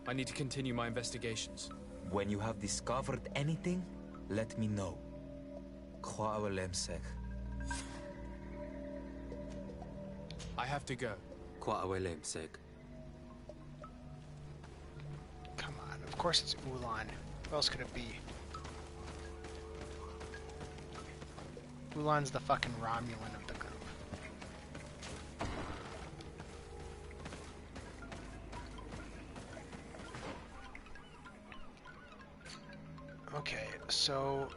I need to continue my investigations. When you have discovered anything, let me know. I have to go. Come on, of course it's Ulan. Who else could it be? Ulan's the fucking Romulan of the group. Okay, so...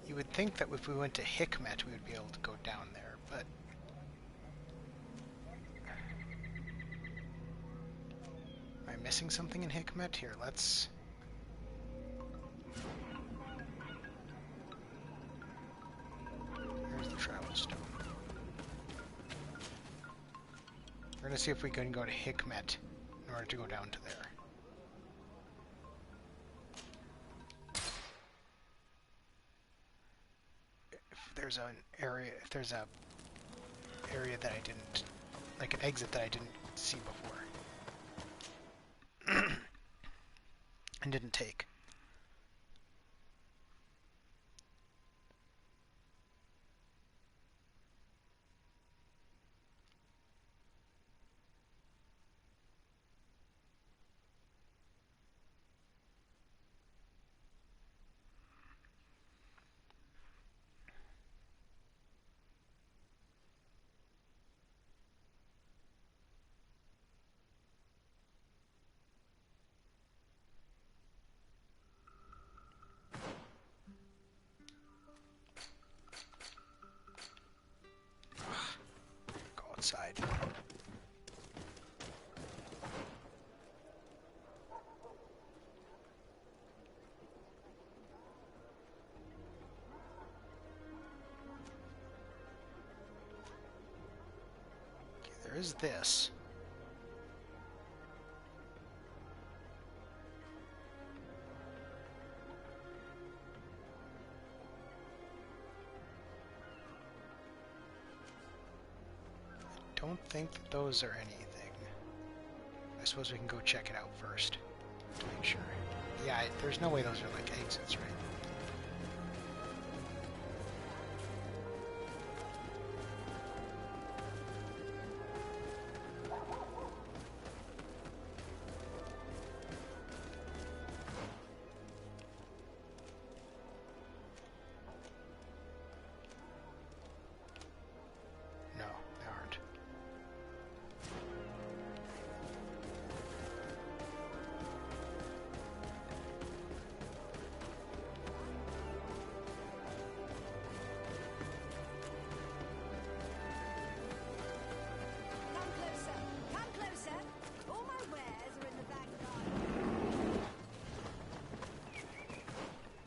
You would think that if we went to Hikmet, we would be able to go down there, but... Am I missing something in Hikmet? Here, let's... Here's the travel stone. We're gonna see if we can go to Hikmet in order to go down to there. There's an area, if there's a area that I didn't, like an exit that I didn't see before and didn't take. Side. Okay, there is this. don't think that those are anything. I suppose we can go check it out first to make sure. Yeah, there's no way those are like exits, right? No, they aren't. Come closer. Come closer. All my wares are in the back garden.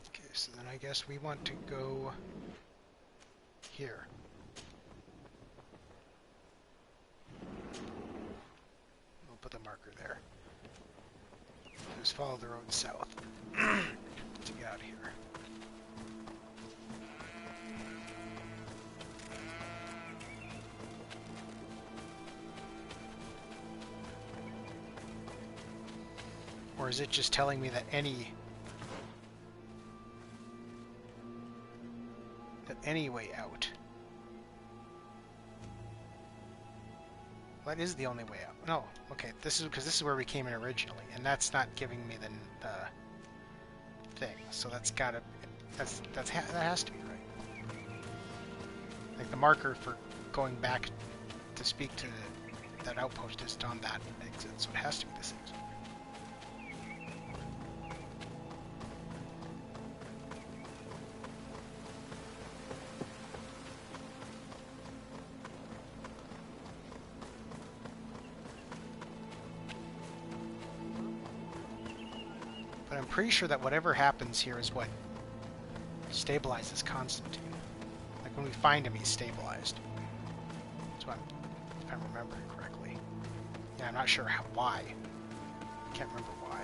Okay, so then I guess we want to go here. We'll put the marker there. Just follow the road south to get out of here. Or is it just telling me that any way out? What is the only way out? No, okay, this is because this is where we came in originally, and that's not giving me the thing. So that's gotta, that has to be right. Like the marker for going back to speak to that outpost is on that exit, so it has to be this exit. But I'm pretty sure that whatever happens here is what stabilizes Constantin. Like when we find him, he's stabilized. That's what if I'm remembering correctly. Yeah, I'm not sure why. I can't remember why.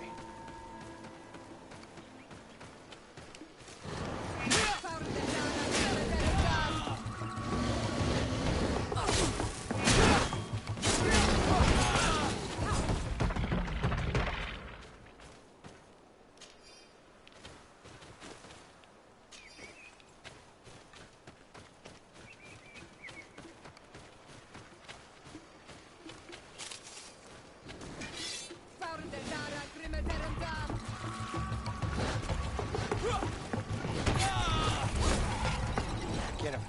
Get him.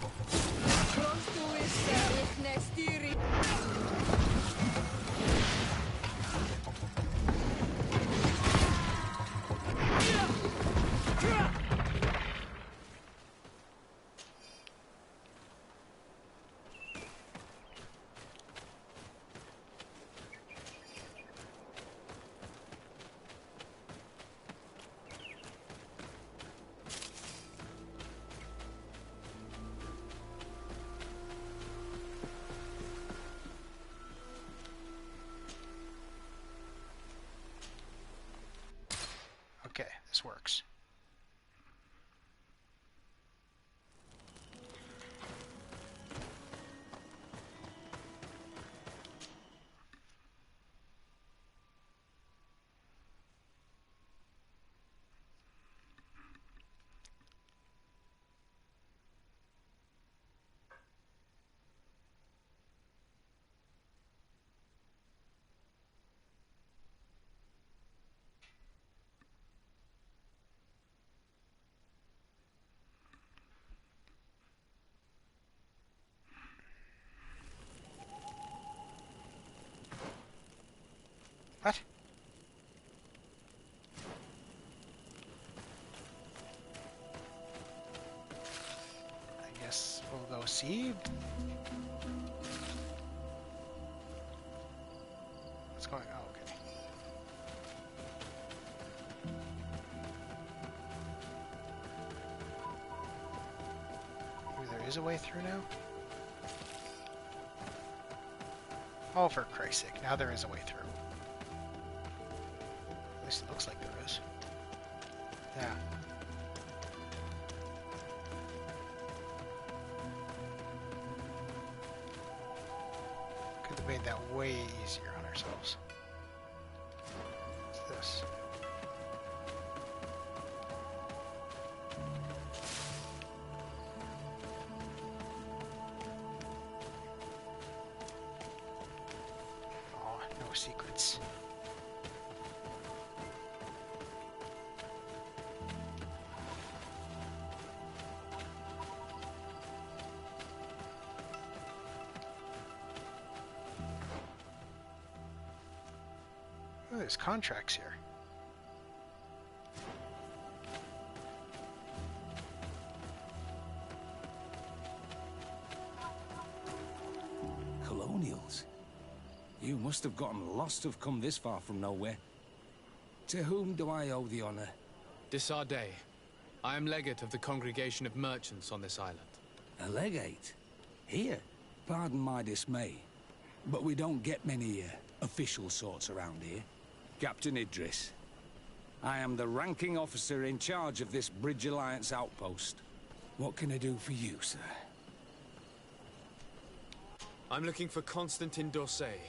Okay, this works. What? I guess we'll go see. What's going on? Oh, okay. Maybe there is a way through now? Oh, for Christ's sake, now there is a way through. At least it looks like there is. Yeah. have made that way easier on ourselves. What's this? Oh, no secrets. Oh, there's contracts here. Colonials? You must have gotten lost to have come this far from nowhere. To whom do I owe the honor? Desardet. I am legate of the Congregation of Merchants on this island. A legate? Here? Pardon my dismay, but we don't get many official sorts around here. Captain Idris. I am the ranking officer in charge of this Bridge Alliance outpost. What can I do for you, sir? I'm looking for Constantin d'Orsay,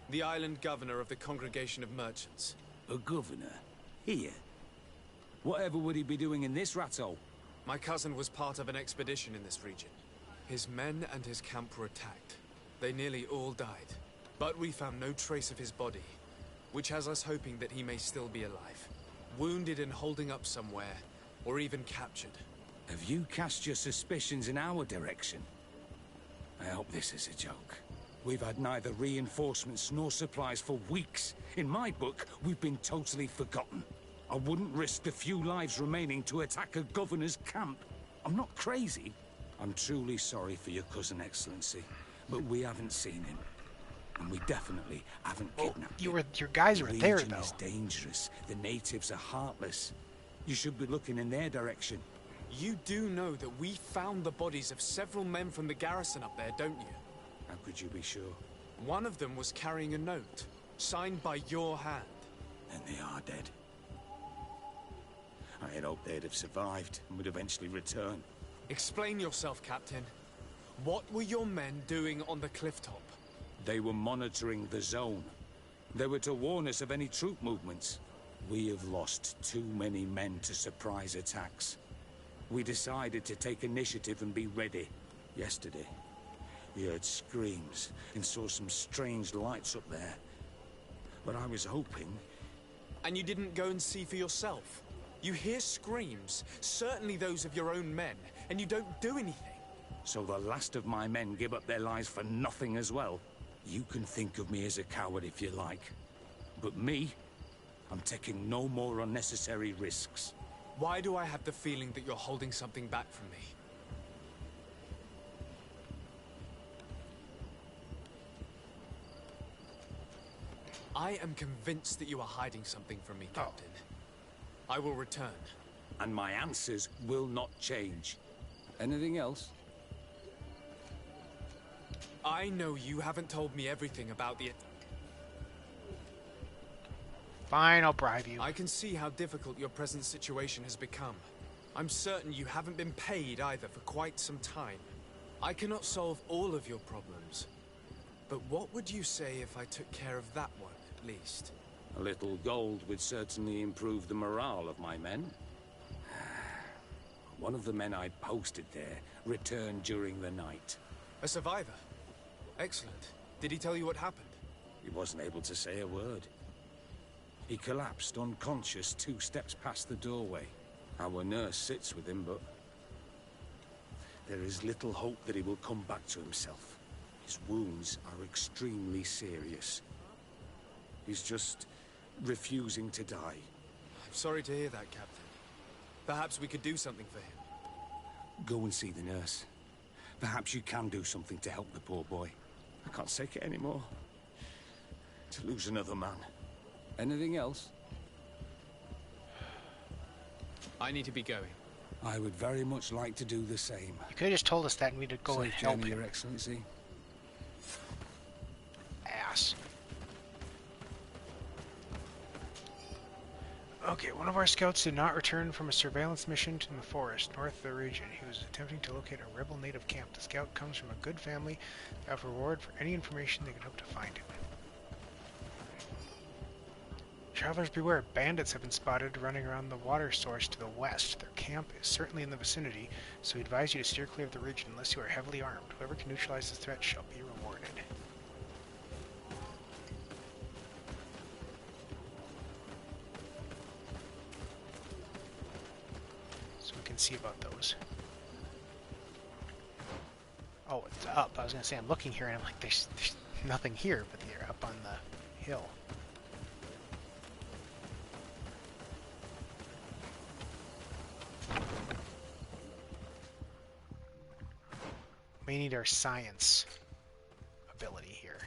the island governor of the Congregation of Merchants. A governor? Here? Whatever would he be doing in this rattle? My cousin was part of an expedition in this region. His men and his camp were attacked. They nearly all died. But we found no trace of his body, which has us hoping that he may still be alive. Wounded and holding up somewhere, or even captured. Have you cast your suspicions in our direction? I hope this is a joke. We've had neither reinforcements nor supplies for weeks. In my book, we've been totally forgotten. I wouldn't risk the few lives remaining to attack a governor's camp. I'm not crazy. I'm truly sorry for your cousin, Excellency, but we haven't seen him. And we definitely haven't kidnapped him. Your guys were there, though. The region is dangerous. The natives are heartless. You should be looking in their direction. You do know that we found the bodies of several men from the garrison up there, don't you? How could you be sure? One of them was carrying a note, signed by your hand. Then they are dead. I had hoped they'd have survived and would eventually return. Explain yourself, Captain. What were your men doing on the clifftop? They were monitoring the zone. They were to warn us of any troop movements. We have lost too many men to surprise attacks. We decided to take initiative and be ready. Yesterday, we heard screams and saw some strange lights up there. But I was hoping... And you didn't go and see for yourself? You hear screams, certainly those of your own men, and you don't do anything. So the last of my men give up their lives for nothing as well? You can think of me as a coward if you like. But me, I'm taking no more unnecessary risks. Why do I have the feeling that you're holding something back from me? I am convinced that you are hiding something from me, Captain. I will return. And my answers will not change. Anything else? I know you haven't told me everything about the... Fine, I'll bribe you. I can see how difficult your present situation has become. I'm certain you haven't been paid either for quite some time. I cannot solve all of your problems. But what would you say if I took care of that one, at least? A little gold would certainly improve the morale of my men. One of the men I posted there returned during the night. A survivor? Excellent. Did he tell you what happened? He wasn't able to say a word. He collapsed unconscious 2 steps past the doorway. Our nurse sits with him, but there is little hope that he will come back to himself. His wounds are extremely serious. He's just refusing to die. I'm sorry to hear that, Captain. Perhaps we could do something for him. Go and see the nurse. Perhaps you can do something to help the poor boy. I can't take it anymore. To lose another man. Anything else? I need to be going. I would very much like to do the same. You could have just told us that and we'd go and help him. Your Excellency. Ass. Okay, one of our scouts did not return from a surveillance mission to the forest north of the region. He was attempting to locate a rebel native camp. The scout comes from a good family. They offer reward for any information they can hope to find him. Travelers beware, bandits have been spotted running around the water source to the west. Their camp is certainly in the vicinity, so we advise you to steer clear of the region unless you are heavily armed. Whoever can neutralize this threat shall be rewarded. So we can see about those. Oh, it's up. I was going to say I'm looking here and I'm like, there's nothing here, but they're up on the hill. We need our science ability here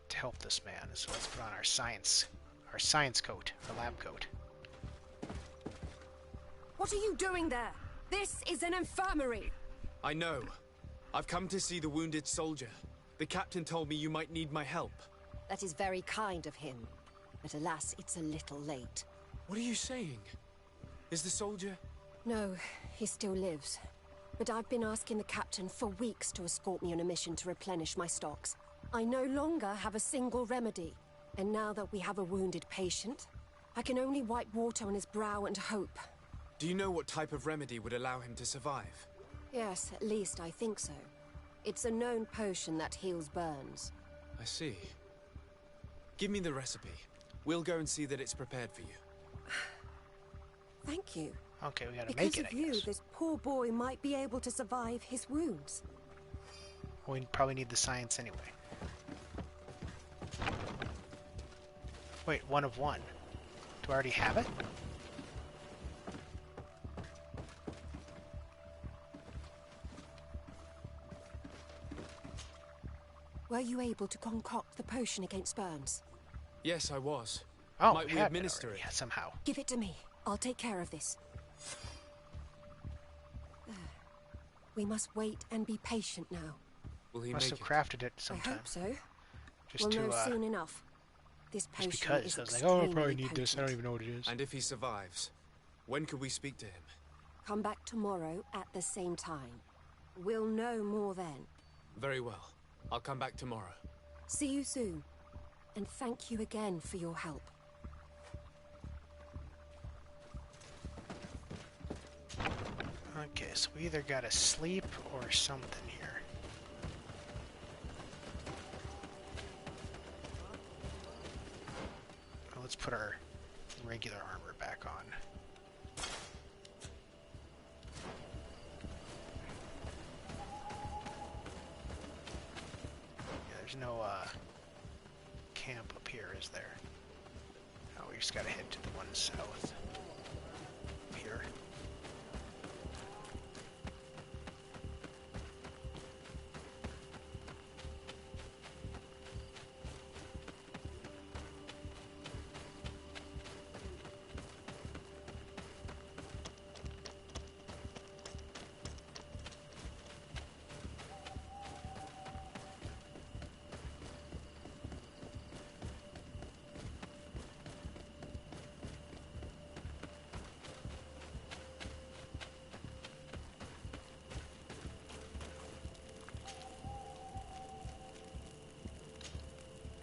to help this man. So let's put on our science coat, our lab coat. What are you doing there? This is an infirmary. I know. I've come to see the wounded soldier. The captain told me you might need my help. That is very kind of him. But alas, it's a little late. What are you saying? Is the soldier... No, he still lives. But I've been asking the captain for weeks to escort me on a mission to replenish my stocks. I no longer have a single remedy. And now that we have a wounded patient, I can only wipe water on his brow and hope. Do you know what type of remedy would allow him to survive? Yes, at least I think so. It's a known potion that heals burns. I see. Give me the recipe. We'll go and see that it's prepared for you. Thank you. Okay, we gotta make it, I guess. Because of you, this poor boy might be able to survive his wounds. We probably need the science anyway. Wait, 1 of 1. Do I already have it? Were you able to concoct the potion against burns? Yes, I was. Oh, might we administer it? Yeah, somehow. Give it to me. I'll take care of this. We must wait and be patient now. Will he Must make have crafted it sometime. I hope so. Just we'll to, know soon enough. This potion just because. is I was like, oh, I probably need potent. this. I don't even know what it is. And if he survives, when could we speak to him? Come back tomorrow at the same time. We'll know more then. Very well. I'll come back tomorrow. See you soon. And thank you again for your help. Okay, so we either gotta sleep or something here. Well, let's put our regular armor back on. Yeah, there's no camp up here, is there? Oh, we just gotta head to the one south. Here.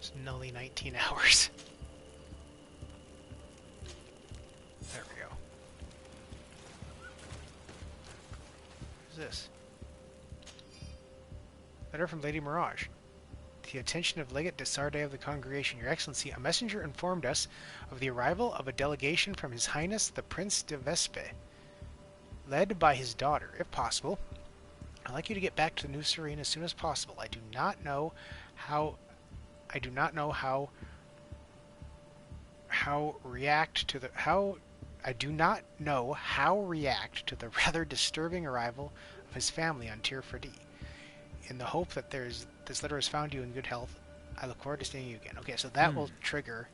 It's nearly 19 hours. There we go. Who's this? Letter from Lady Mirage. To the attention of Legate Desarde of the Congregation, Your Excellency, a messenger informed us of the arrival of a delegation from His Highness the Prince de Vespe, led by his daughter. If possible, I'd like you to get back to the New Serene as soon as possible. I do not know how react to the rather disturbing arrival of his family on Tir Ferdee. In the hope that this letter has found you in good health, I look forward to seeing you again. Okay, so that will trigger.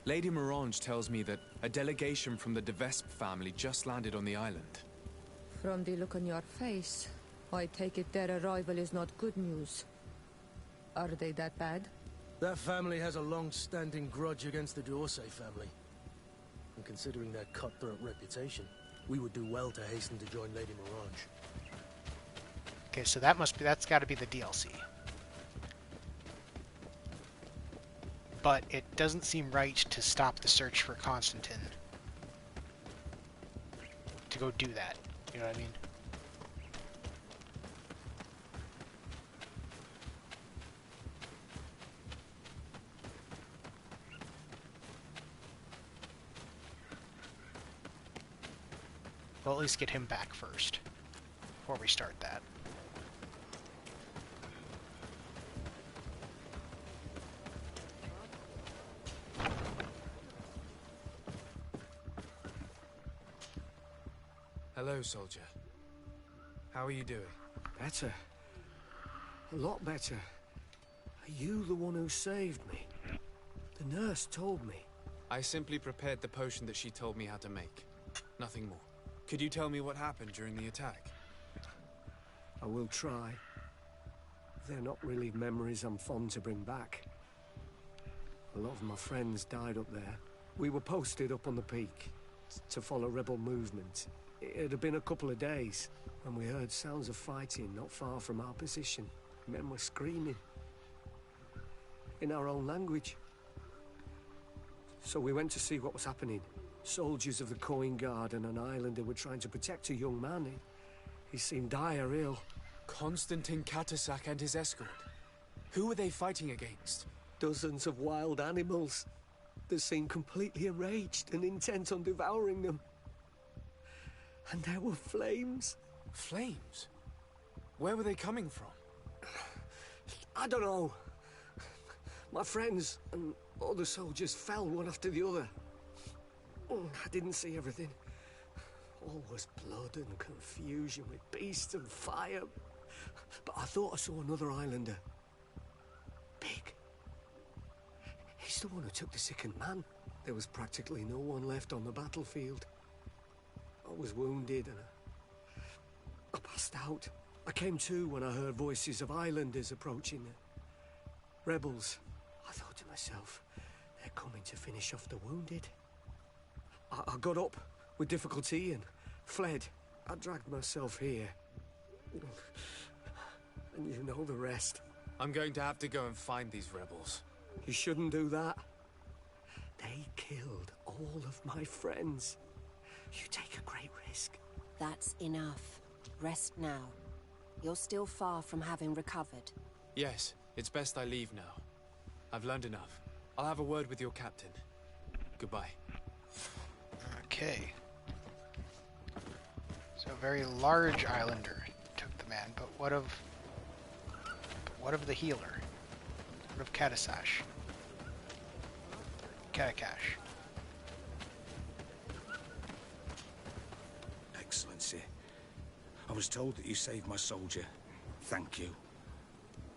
Lady Mirage tells me that a delegation from the de Vespe family just landed on the island. From the look on your face, I take it their arrival is not good news. Are they that bad? That family has a long-standing grudge against the D'Orsay family. And considering their cutthroat reputation, we would do well to hasten to join Lady Mirage. Okay, so that's got to be the DLC. But it doesn't seem right to stop the search for Constantin to go do that. You know what I mean? We'll at least get him back first before we start that. Hello, soldier. How are you doing? Better. A lot better. Are you the one who saved me? The nurse told me. I simply prepared the potion that she told me how to make. Nothing more. Could you tell me what happened during the attack? I will try. They're not really memories I'm fond to bring back. A lot of my friends died up there. We were posted up on the peak to follow rebel movement. It had been a couple of days when we heard sounds of fighting not far from our position. Men were screaming in our own language. So we went to see what was happening. Soldiers of the Coin Guard and an islander were trying to protect a young man. He seemed dire ill. Constantin Katasak and his escort. Who were they fighting against? Dozens of wild animals. They seemed completely enraged and intent on devouring them. And there were flames. Flames? Where were they coming from? I don't know. My friends and other soldiers fell one after the other. I didn't see everything. All was blood and confusion with beasts and fire. But I thought I saw another islander. Big. He's the one who took the sickened man. There was practically no one left on the battlefield. I was wounded and I passed out. I came to when I heard voices of islanders approaching the rebels. I thought to myself, they're coming to finish off the wounded. I got up with difficulty and fled. I dragged myself here. And you know the rest. I'm going to have to go and find these rebels. You shouldn't do that. They killed all of my friends. You take a great risk. That's enough. Rest now. You're still far from having recovered. Yes, it's best I leave now. I've learned enough. I'll have a word with your captain. Goodbye. Okay. So a very large islander took the man, but what of the healer? What of Katakash? Excellency, I was told that you saved my soldier. Thank you.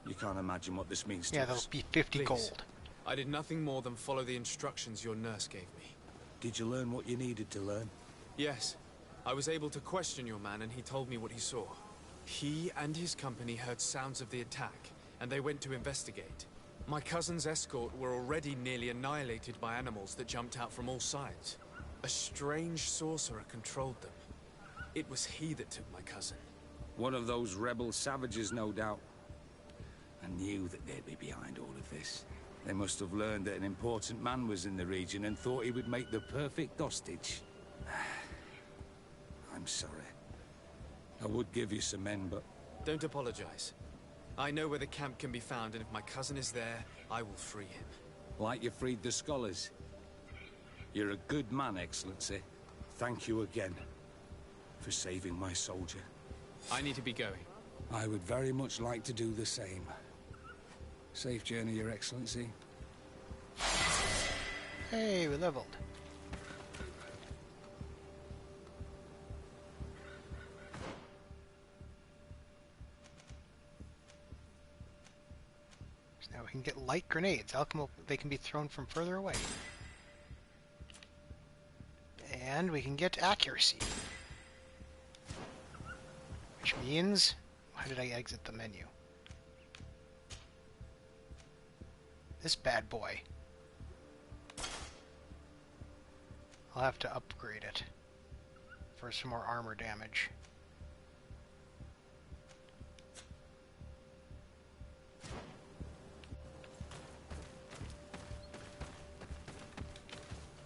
You can't imagine what this means to us. Yeah, that'll be 50 Please. gold. I did nothing more than follow the instructions your nurse gave me. Did you learn what you needed to learn? Yes. I was able to question your man and he told me what he saw. He and his company heard sounds of the attack, and they went to investigate. My cousin's escort were already nearly annihilated by animals that jumped out from all sides. A strange sorcerer controlled them. It was he that took my cousin. One of those rebel savages, no doubt. I knew that they'd be behind all of this. They must have learned that an important man was in the region and thought he would make the perfect hostage. I'm sorry. I would give you some men, but... Don't apologize. I know where the camp can be found, and if my cousin is there, I will free him. Like you freed the scholars. You're a good man, Excellency. Thank you again for saving my soldier. I need to be going. I would very much like to do the same. Safe journey, Your Excellency. Hey, we leveled. So now we can get light grenades. They can be thrown from further away. And we can get accuracy. Which means... Why did I exit the menu? This bad boy. I'll have to upgrade it for some more armor damage.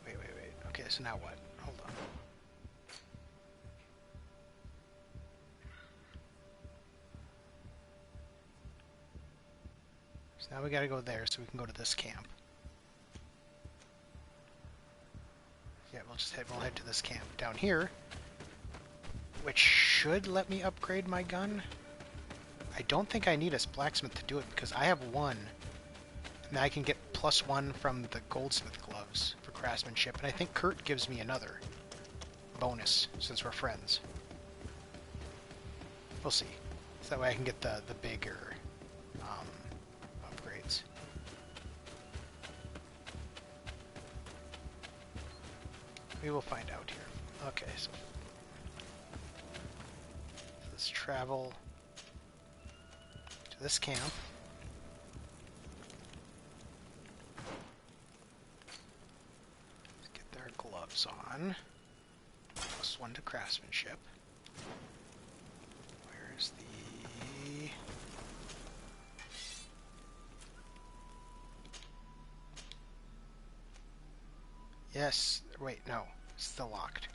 Wait. Okay, so now what? Hold on. So now we gotta go there so we can go to this camp. Yeah, we'll head to this camp down here, which should let me upgrade my gun. I don't think I need a blacksmith to do it because I have one, and I can get +1 from the goldsmith gloves for craftsmanship, and I think Kurt gives me another bonus since we're friends. We'll see. So that way I can get the bigger upgrades. We will find out here. Okay, so let's travel to this camp. Let's get their gloves on. +1 to craftsmanship. Where's the... Yes. Wait, no. It's still locked.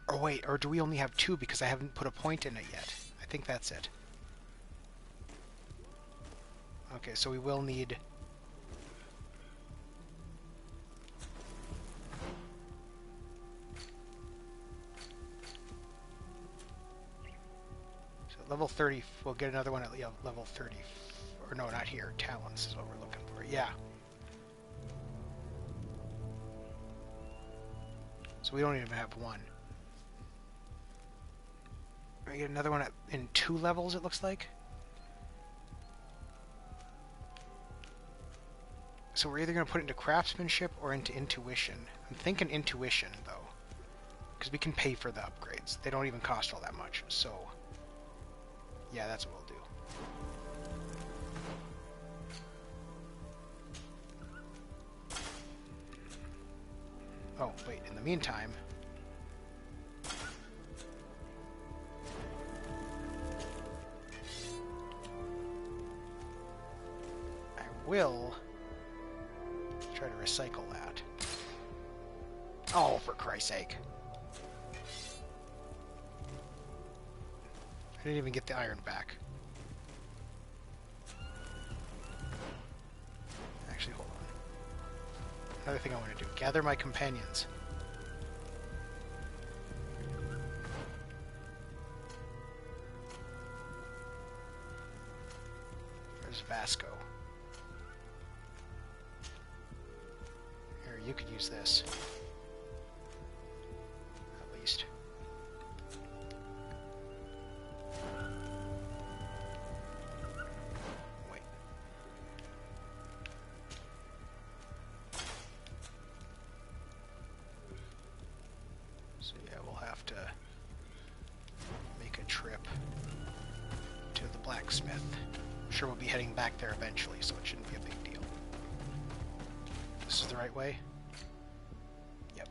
Or wait, or do we only have 2 because I haven't put a point in it yet? I think that's it. Okay, so we will need... Level 30, we'll get another one at level 30. Or no, not here. Talents is what we're looking for. Yeah. So we don't even have 1. We get another one in 2 levels, it looks like. So we're either going to put it into craftsmanship or into intuition. I'm thinking intuition, though. Because we can pay for the upgrades. They don't even cost all that much, so... Yeah, that's what we'll do. Oh, wait, in the meantime... I will try to recycle that. Oh, for Christ's sake. I didn't even get the iron back. Actually, hold on. Another thing I want to do. Gather my companions. Where's Vasco? Here, you could use this. At least. We'll be heading back there eventually, so it shouldn't be a big deal. This is the right way? Yep.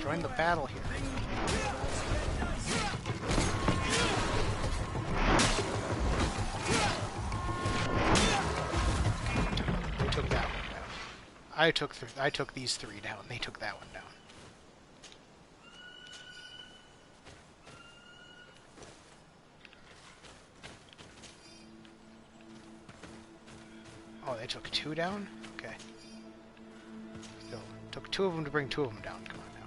Join the battle here. They took that one down. I took these 3 down. They took that one down. Oh, they took 2 down? Okay. Still, took 2 of them to bring 2 of them down. Come on now.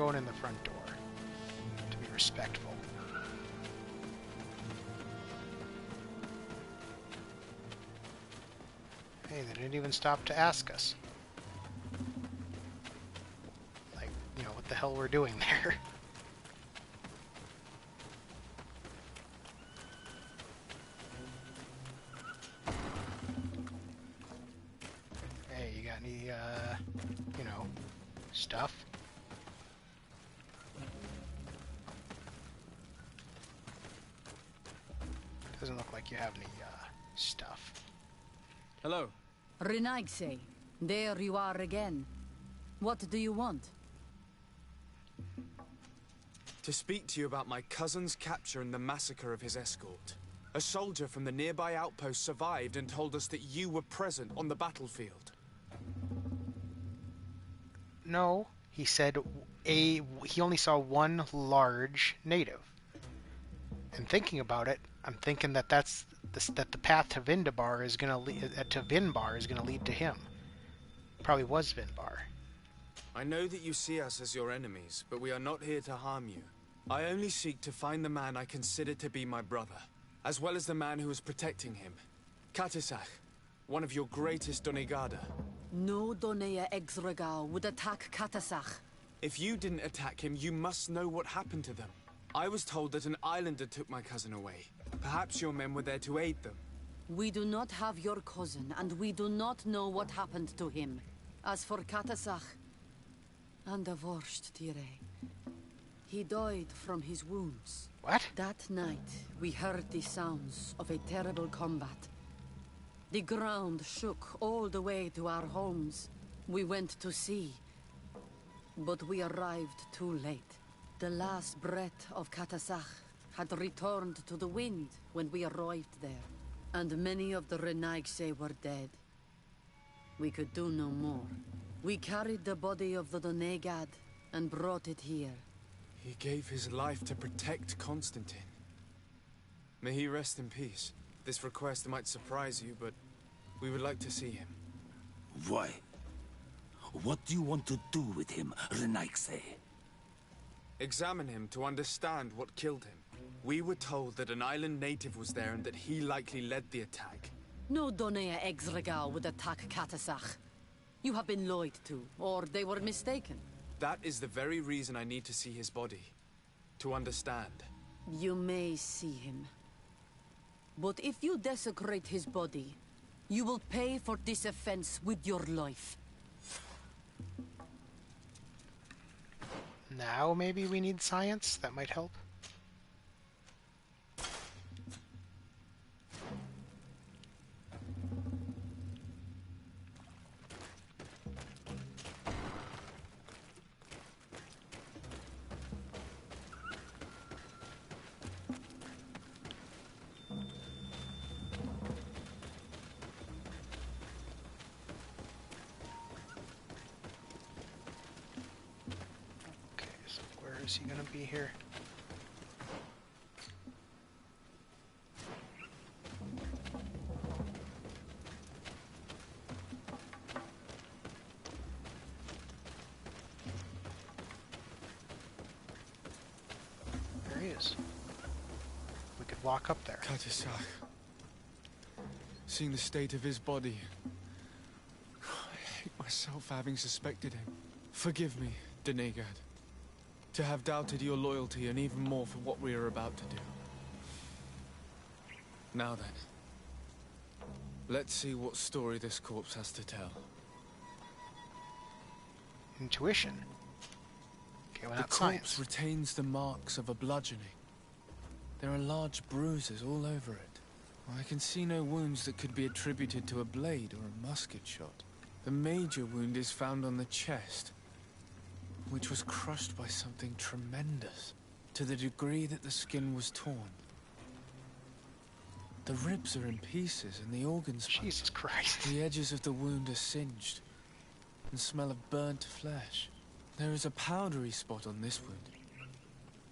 going in the front door, to be respectful. Hey, they didn't even stop to ask us. Like, you know, what the hell we're doing there. Hey, you got any, you know, stuff? Doesn't look like you have any, stuff. Hello. Renaigse, there you are again. What do you want? To speak to you about my cousin's capture and the massacre of his escort. A soldier from the nearby outpost survived and told us that you were present on the battlefield. No, he said he only saw one large native. And thinking about it, I'm thinking that that the path to Vinbar is gonna lead to him. Probably was Vinbar. I know that you see us as your enemies, but we are not here to harm you. I only seek to find the man I consider to be my brother, as well as the man who is protecting him. Katisach, one of your greatest Donegada. No Donea Exregal would attack Katasach. If you didn't attack him, you must know what happened to them. I was told that an islander took my cousin away. Perhaps your men were there to aid them. We do not have your cousin, and we do not know what happened to him. As for Katasach, and the worst, Tire, he died from his wounds. What? That night, we heard the sounds of a terrible combat. The ground shook all the way to our homes. We went to see, but we arrived too late. The last breath of Katasach had returned to the wind when we arrived there, and many of the Renaigse were dead. We could do no more. We carried the body of the Donegad and brought it here. He gave his life to protect Constantin. May he rest in peace. This request might surprise you, but we would like to see him. Why? What do you want to do with him, Renaigse? Examine him to understand what killed him. We were told that an island native was there and that he likely led the attack. No Donea Exregal would attack Katasach. You have been lied to, or they were mistaken. That is the very reason I need to see his body. To understand. You may see him. But if you desecrate his body, you will pay for this offense with your life. Now maybe we need science? That might help. Is he gonna be here? There he is. We could walk up there. Katisach. Seeing the state of his body, I hate myself for having suspected him. Forgive me, Donegad. To have doubted your loyalty, and even more for what we are about to do. Now then, let's see what story this corpse has to tell. Intuition. Okay, well, the that's corpse science. retains the marks of a bludgeoning. There are large bruises all over it. I can see no wounds that could be attributed to a blade or a musket shot. The major wound is found on the chest, which was crushed by something tremendous, to the degree that the skin was torn. The ribs are in pieces and the organs... Jesus Christ. The edges of the wound are singed and smell of burnt flesh. There is a powdery spot on this wound,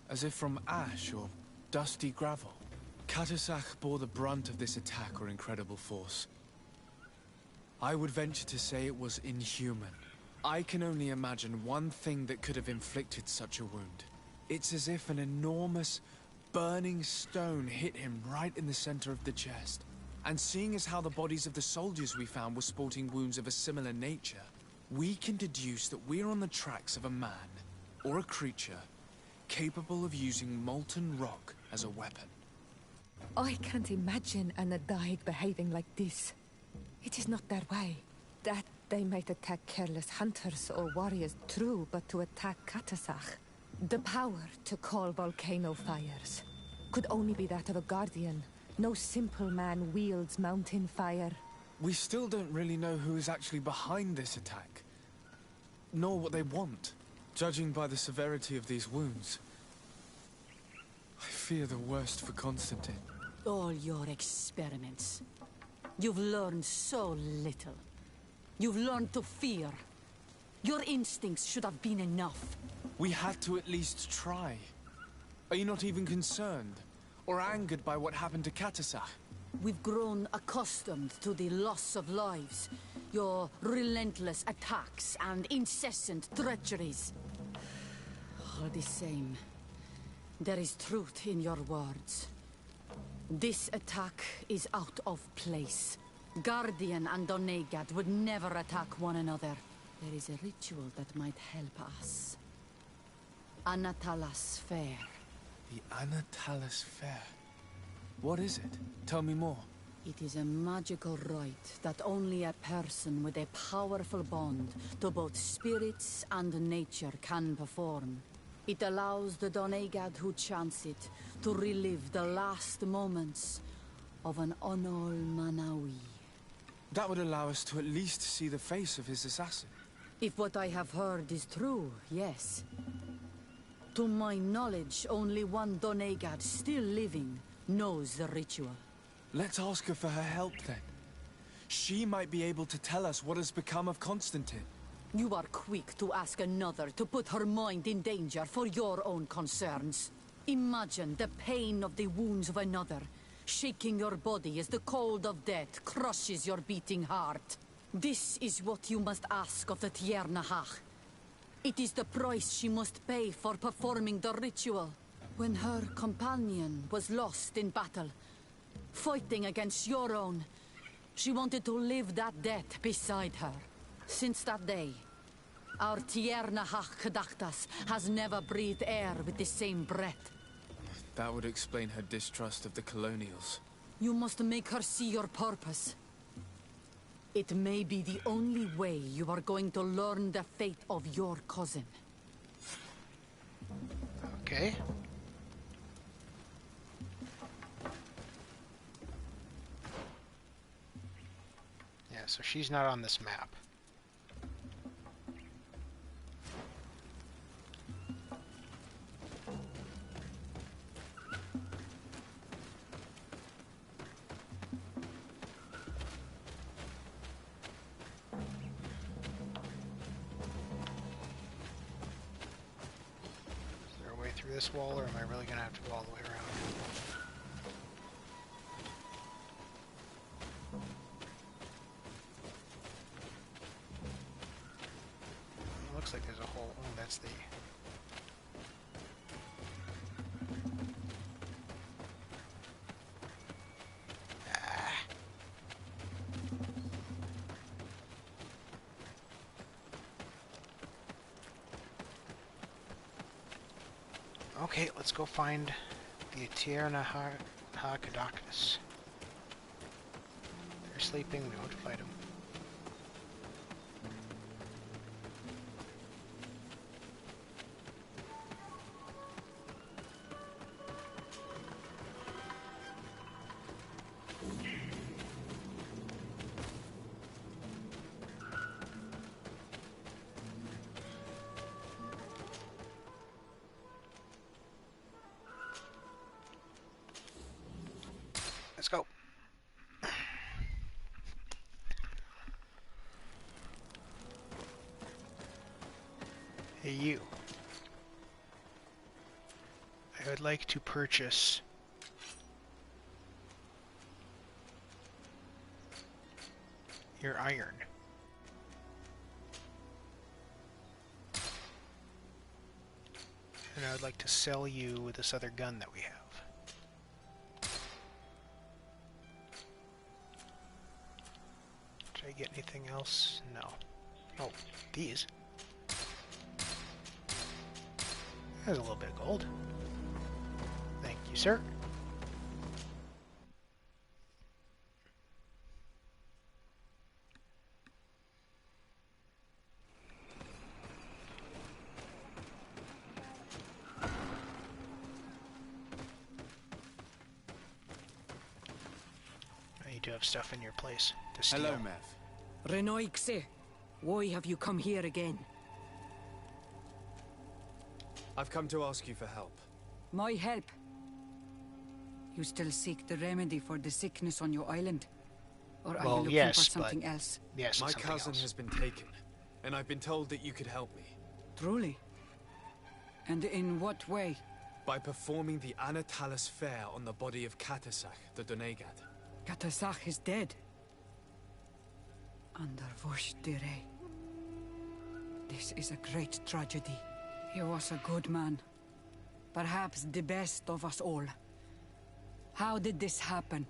as if from ash or dusty gravel. Katasach bore the brunt of this attack or incredible force. I would venture to say it was inhuman. I can only imagine one thing that could have inflicted such a wound. It's as if an enormous, burning stone hit him right in the center of the chest. And seeing as how the bodies of the soldiers we found were sporting wounds of a similar nature, we can deduce that we're on the tracks of a man, or a creature, capable of using molten rock as a weapon. I can't imagine an Adaig behaving like this. It is not their way. That they might attack careless hunters or warriors, true, but to attack Katasach, the power to call volcano fires, could only be that of a guardian. No simple man wields mountain fire. We still don't really know who is actually behind this attack, nor what they want. Judging by the severity of these wounds, I fear the worst for Constantin. All your experiments. You've learned so little. You've learned to fear. Your instincts should have been enough. We had to at least try. Are you not even concerned or angered by what happened to Katasach? We've grown accustomed to the loss of lives, your relentless attacks and incessant treacheries. All the same, there is truth in your words. This attack is out of place. Guardian and Donegad would never attack one another. There is a ritual that might help us. Anatalas Fair. The Anatalas Fair? What is it? Tell me more. It is a magical rite that only a person with a powerful bond to both spirits and nature can perform. It allows the Donegad who chants it to relive the last moments of an Onol Manawi. That would allow us to at least see the face of his assassin. If what I have heard is true, yes. To my knowledge, only one Donegad still living knows the ritual. Let's ask her for her help then. She might be able to tell us what has become of Constantin. You are quick to ask another to put her mind in danger for your own concerns. Imagine the pain of the wounds of another, shaking your body as the cold of death crushes your beating heart. This is what you must ask of the Tiernahach. It is the price she must pay for performing the ritual. When her companion was lost in battle, fighting against your own, she wanted to live that death beside her. Since that day, our Tiernahach Kadachtas has never breathed air with the same breath. That would explain her distrust of the colonials. You must make her see your purpose. It may be the only way you are going to learn the fate of your cousin. Okay. Yeah, so she's not on this map. Through this wall, or am I really gonna have to go all the way around? It looks like there's a hole. Oh, that's the... Okay, let's go find the Tiernahach Kadachtas. They're sleeping, we don't fight them. Let's go. Hey, you. I would like to purchase your iron. And I would like to sell you this other gun that we have. Did I get anything else? No. Oh, these. There's a little bit of gold. Thank you, sir. You do have stuff in your place to steal. Hello, Mev. Renoixe, why have you come here again? I've come to ask you for help. My help? You still seek the remedy for the sickness on your island? Or are you looking for something else? Yes, my cousin has been taken, and I've been told that you could help me. Truly? And in what way? By performing the Anatalis fair on the body of Katasak, the Donegat. Katasak is dead. Under Vosh Dire. This is a great tragedy. He was a good man. Perhaps the best of us all. How did this happen?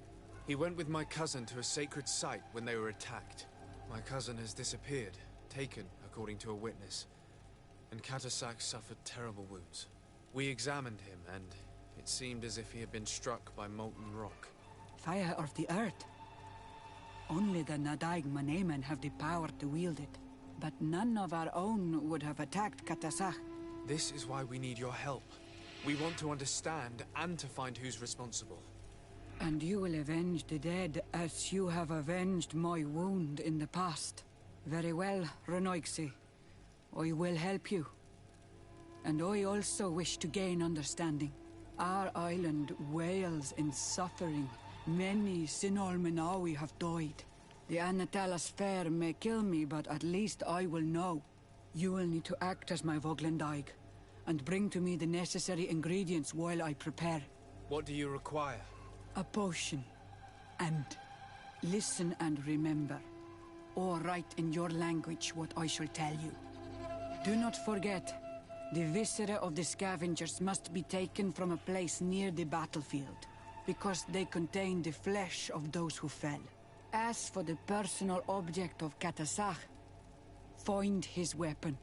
He went with my cousin to a sacred site when they were attacked. My cousin has disappeared, taken, according to a witness. And Katasak suffered terrible wounds. We examined him, and it seemed as if he had been struck by molten rock. Fire of the earth. Only the Nadaig Manemen have the power to wield it. But none of our own would have attacked Katasak. This is why we need your help. We want to understand and to find who's responsible. And you will avenge the dead as you have avenged my wound in the past. Very well, Renoixe. I will help you. And I also wish to gain understanding. Our island wails in suffering. Many Sinol Menawi have died. The Anatalas fair may kill me, but at least I will know. You will need to act as my Voglendaig, and bring to me the necessary ingredients while I prepare. What do you require? A potion. And listen and remember, or write in your language what I shall tell you. Do not forget, the viscera of the scavengers must be taken from a place near the battlefield, because they contain the flesh of those who fell. As for the personal object of Katasak, find his weapon,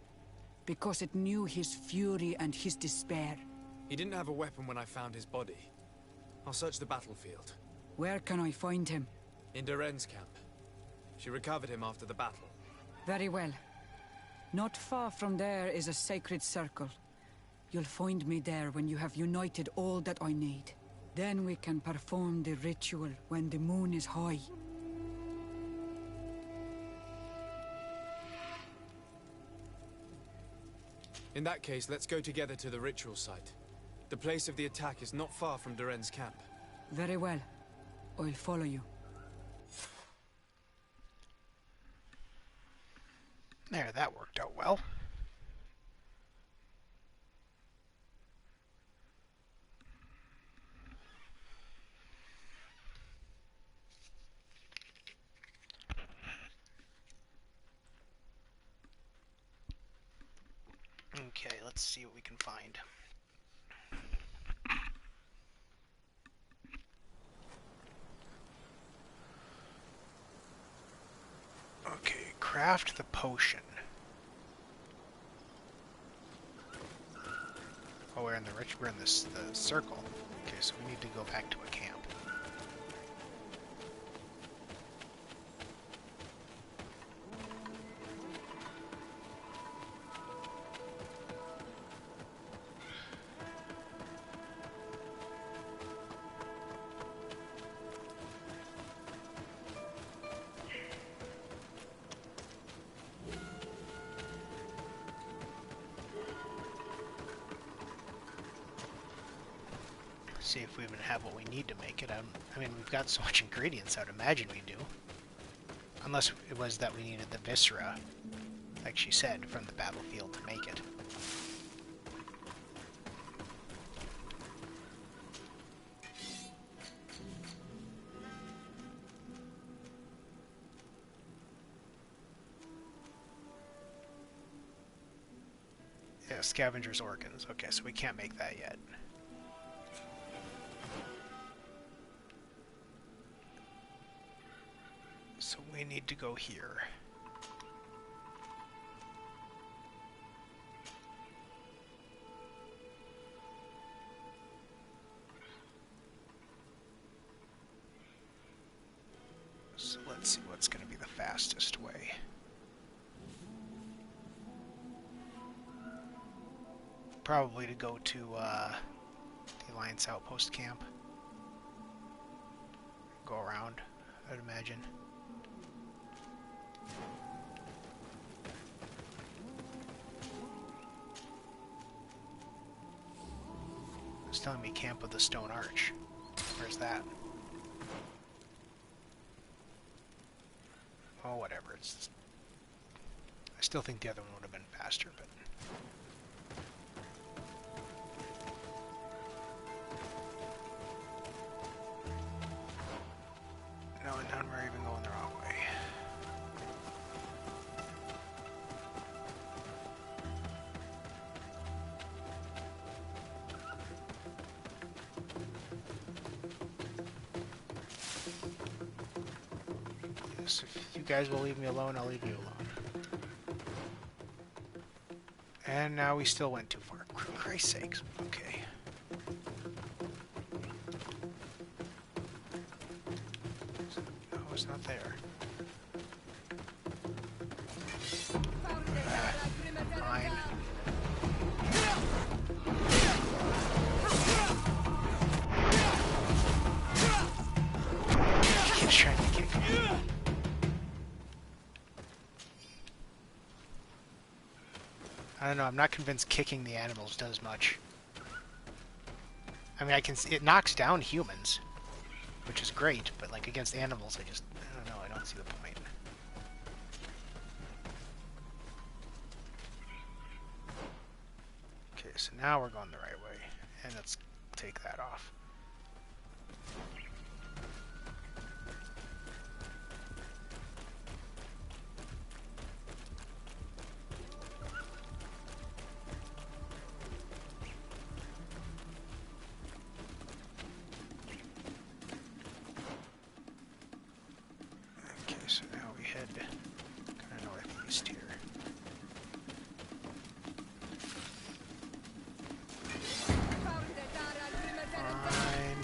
because it knew his fury and his despair. He didn't have a weapon when I found his body. I'll search the battlefield. Where can I find him? In Doren's camp. She recovered him after the battle. Very well. Not far from there is a sacred circle. You'll find me there when you have united all that I need. Then we can perform the ritual when the moon is high. In that case, let's go together to the ritual site. The place of the attack is not far from Doren's camp. Very well. I'll follow you. There, that worked out well. Okay, let's see what we can find. Okay, craft the potion. Oh, we're in the circle. Okay, so we need to go back to a camp. See if we even have what we need to make it. I mean, we've got so much ingredients, I would imagine we do. Unless it was that we needed the viscera, like she said, from the battlefield to make it. Yeah, scavenger's organs. Okay, so we can't make that yet. So we need to go here. So let's see what's going to be the fastest way. Probably to go to the Alliance Outpost camp. Go around, I'd imagine. It's telling me Camp of the Stone Arch. Where's that? Oh, whatever. It's. I still think the other one would have been faster, but. No, and now we're even going the wrong way. Yes, if you guys will leave me alone, I'll leave you alone. And now we still went too far. For Christ's sakes. Okay. No, it's not there. Fine. Keeps trying to kick me. I don't know, I'm not convinced kicking the animals does much. I mean, it knocks down humans, which is great, but like against animals, I don't know, I don't see the point. Okay, so now we're going the right way, and let's take that off. So now we head kind of northeast here. Fine.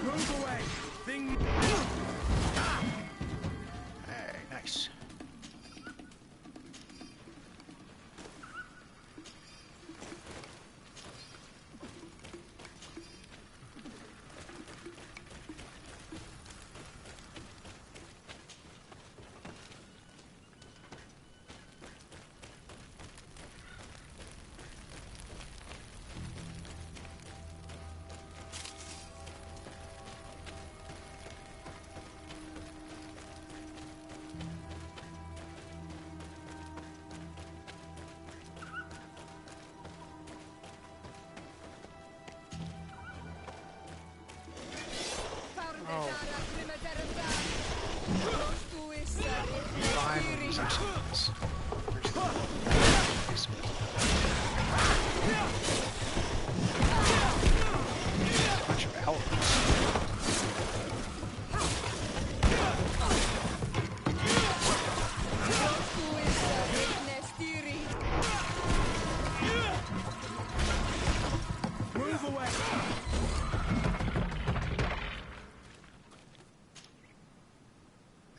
Move away! Thing. Hey, nice.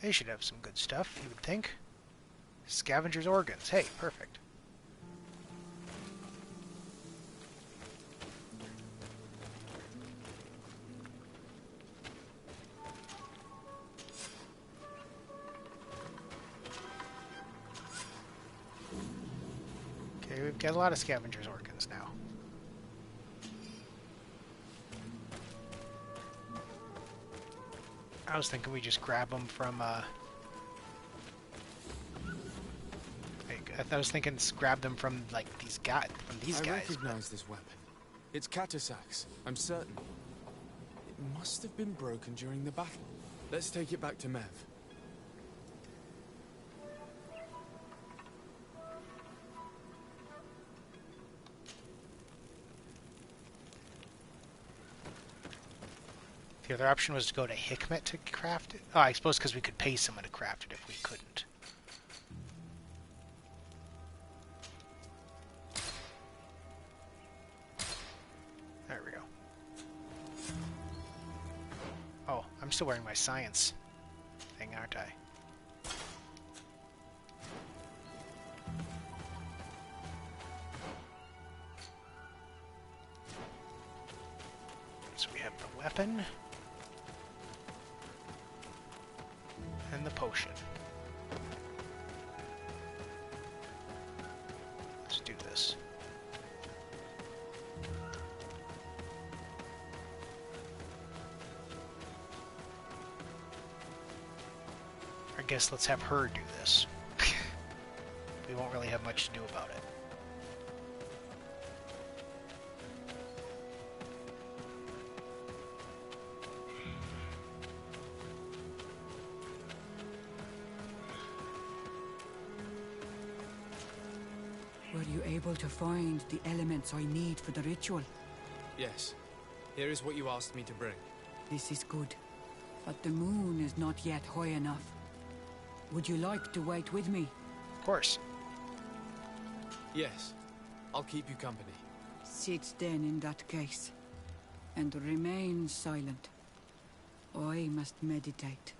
They should have some good stuff, you would think. Scavenger's organs. Hey, perfect. Okay, we've got a lot of Scavenger's organs now. I was thinking we just grab them from, I was thinking grab them from, like, these guys, I recognize this weapon. It's Catasac's, I'm certain. must have been broken during the battle. Let's take it back to Mev. The other option was to go to Hikmet to craft it. Oh, I suppose because we could pay someone to craft it if we couldn't. There we go. Oh, I'm still wearing my science thing, aren't I? So we have the weapon. And the potion. Let's do this. I guess let's have her do this. We won't really have much to do about it. Were you able to find the elements I need for the ritual? Yes. Here is what you asked me to bring. This is good. But the moon is not yet high enough. Would you like to wait with me? Of course. Yes. I'll keep you company. Sit then in that case. And remain silent. I must meditate.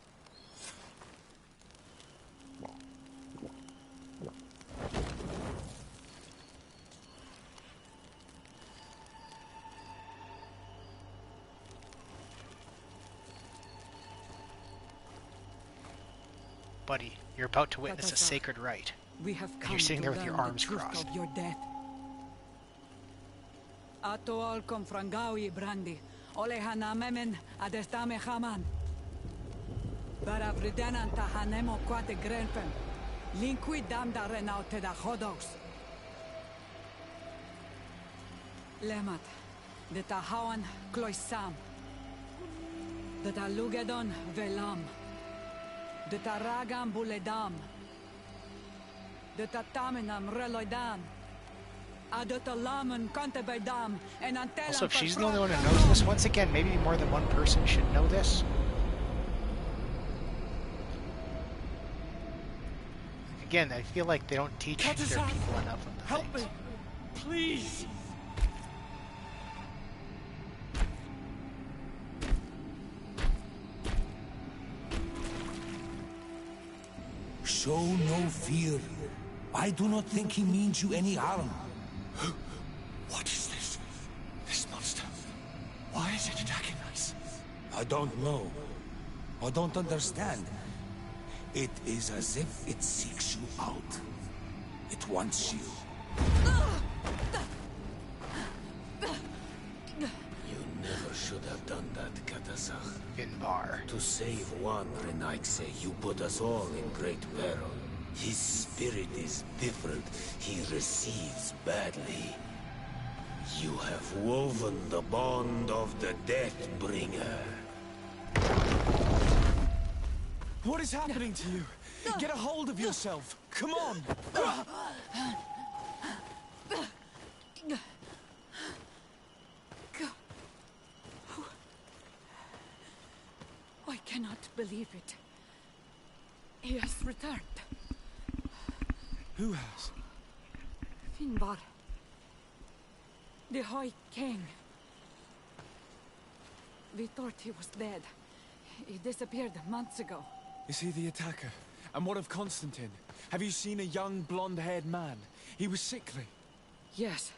Buddy, you're about to witness a sacred rite. We have and come you're sitting there to with your learn arms the truth crossed. of your death. Ato al confrangawi brandi, ole hanamemen adestame haman. Bara vridenan tahanemo quate grenfen, linkui damda renaute da hodos. Lemat, de tahawan kloisam, de talugedon velam. De taragam buledam. De tatamenam reloidam. Adotalaman contebedam. And antelam. Also, if she's the only one who knows this, once again, maybe more than one person should know this. Again, I feel like they don't teach their people enough of the Help things. me! Please! Show no fear. I do not think he means you any harm. What is this? This monster. Why is it attacking us? I don't know. I don't understand. It is as if it seeks you out. It wants you. You never should have done that, Katasach. Finbar. To save one Renaikse, you put us all in great peril. His spirit is different. He receives badly. You have woven the bond of the Deathbringer. What is happening to you? Get a hold of yourself. Come on. I cannot believe it. He has returned. Who has? Finbar. The High King. We thought he was dead. He disappeared months ago. Is he the attacker? And what of Constantin? Have you seen a young blonde-haired man? He was sickly. Yes.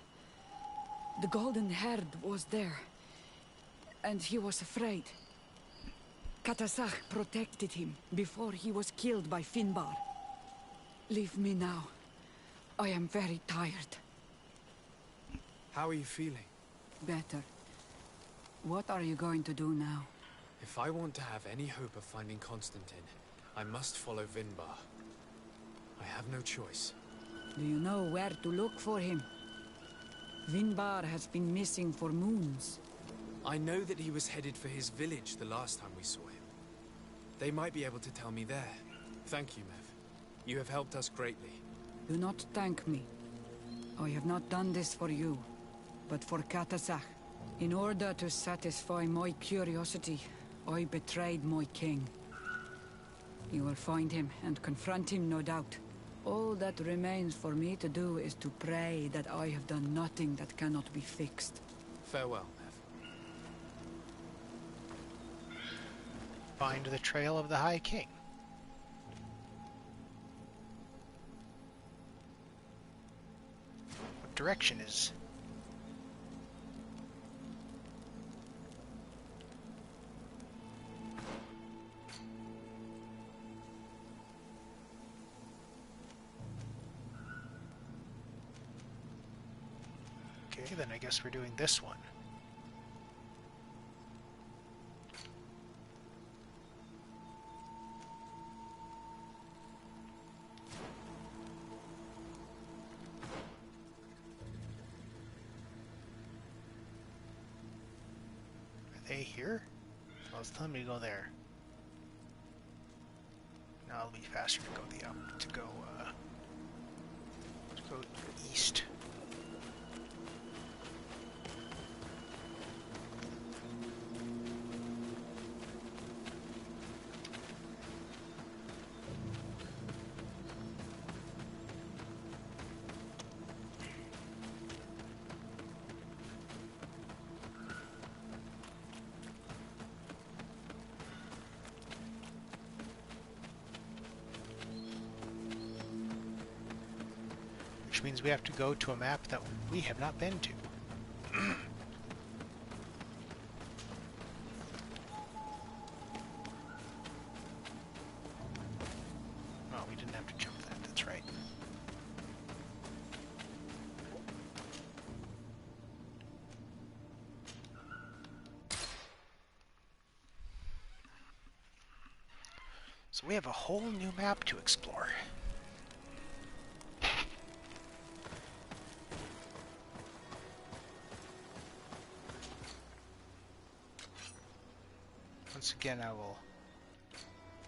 The golden haired was there. And he was afraid. Katasach protected him before he was killed by Finbar. Leave me now. I am very tired. How are you feeling? Better. What are you going to do now? If I want to have any hope of finding Constantin, I must follow Vinbar. I have no choice. Do you know where to look for him? Vinbar has been missing for moons. I know that he was headed for his village the last time we saw him. They might be able to tell me there. Thank you, Mev. You have helped us greatly. Do not thank me. I have not done this for you, but for Katasach. In order to satisfy my curiosity, I betrayed my king. You will find him and confront him, no doubt. All that remains for me to do is to pray that I have done nothing that cannot be fixed. Farewell, Mev. Find the trail of the High King. What direction is... Okay, then I guess we're doing this one. Are they here? Well, it's telling me to go there. Now it'll be faster to go to go east. Which means we have to go to a map that we have not been to. Oh, we didn't have to jump that, that's right. So we have a whole new map to explore. Once again, I will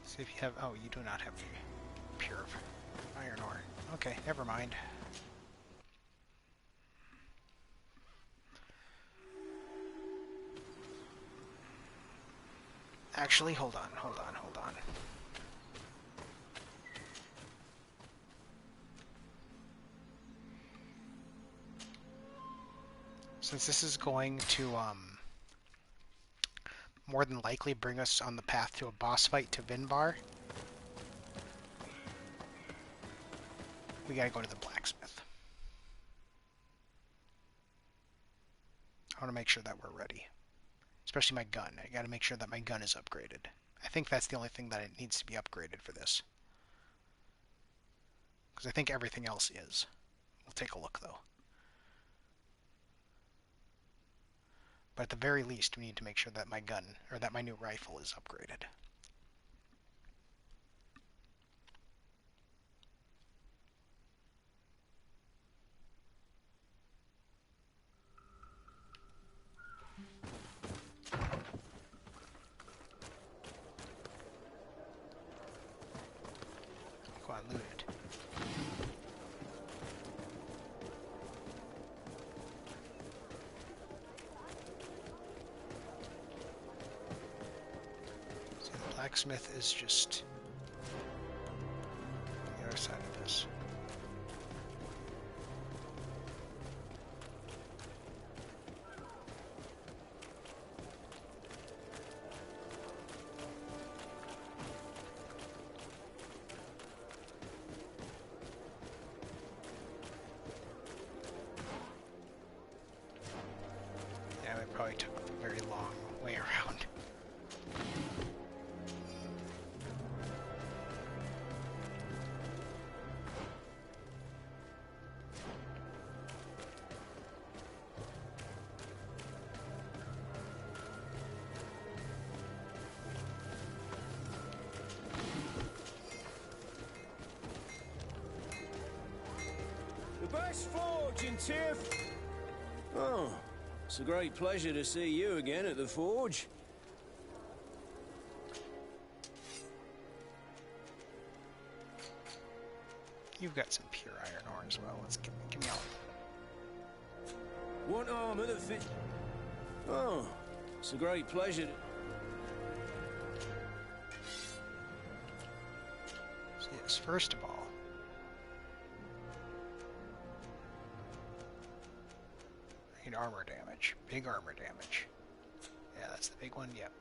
see if you have... Oh, you do not have the pure iron ore. Okay, never mind. Actually, hold on. Since this is going to, more than likely bring us on the path to a boss fight to Vinbar, we gotta go to the blacksmith. I want to make sure that we're ready. Especially my gun. I gotta make sure that my gun is upgraded. I think that's the only thing that it needs to be upgraded for this. Because I think everything else is. We'll take a look though. But at the very least, we need to make sure that my gun, or that my new rifle is upgraded. Go on, loot it. Blacksmith is just on the other side of this. Yeah, we probably took a very long way around. The best forge in Tiff. Oh, It's a great pleasure to see you again at the forge. You've got some pure iron ore as well. Let's give me all. One armor that fit. Oh, it's a great pleasure. So yes, first of all, I need armor damage. Big armor damage. Yeah, that's the big one. Yep.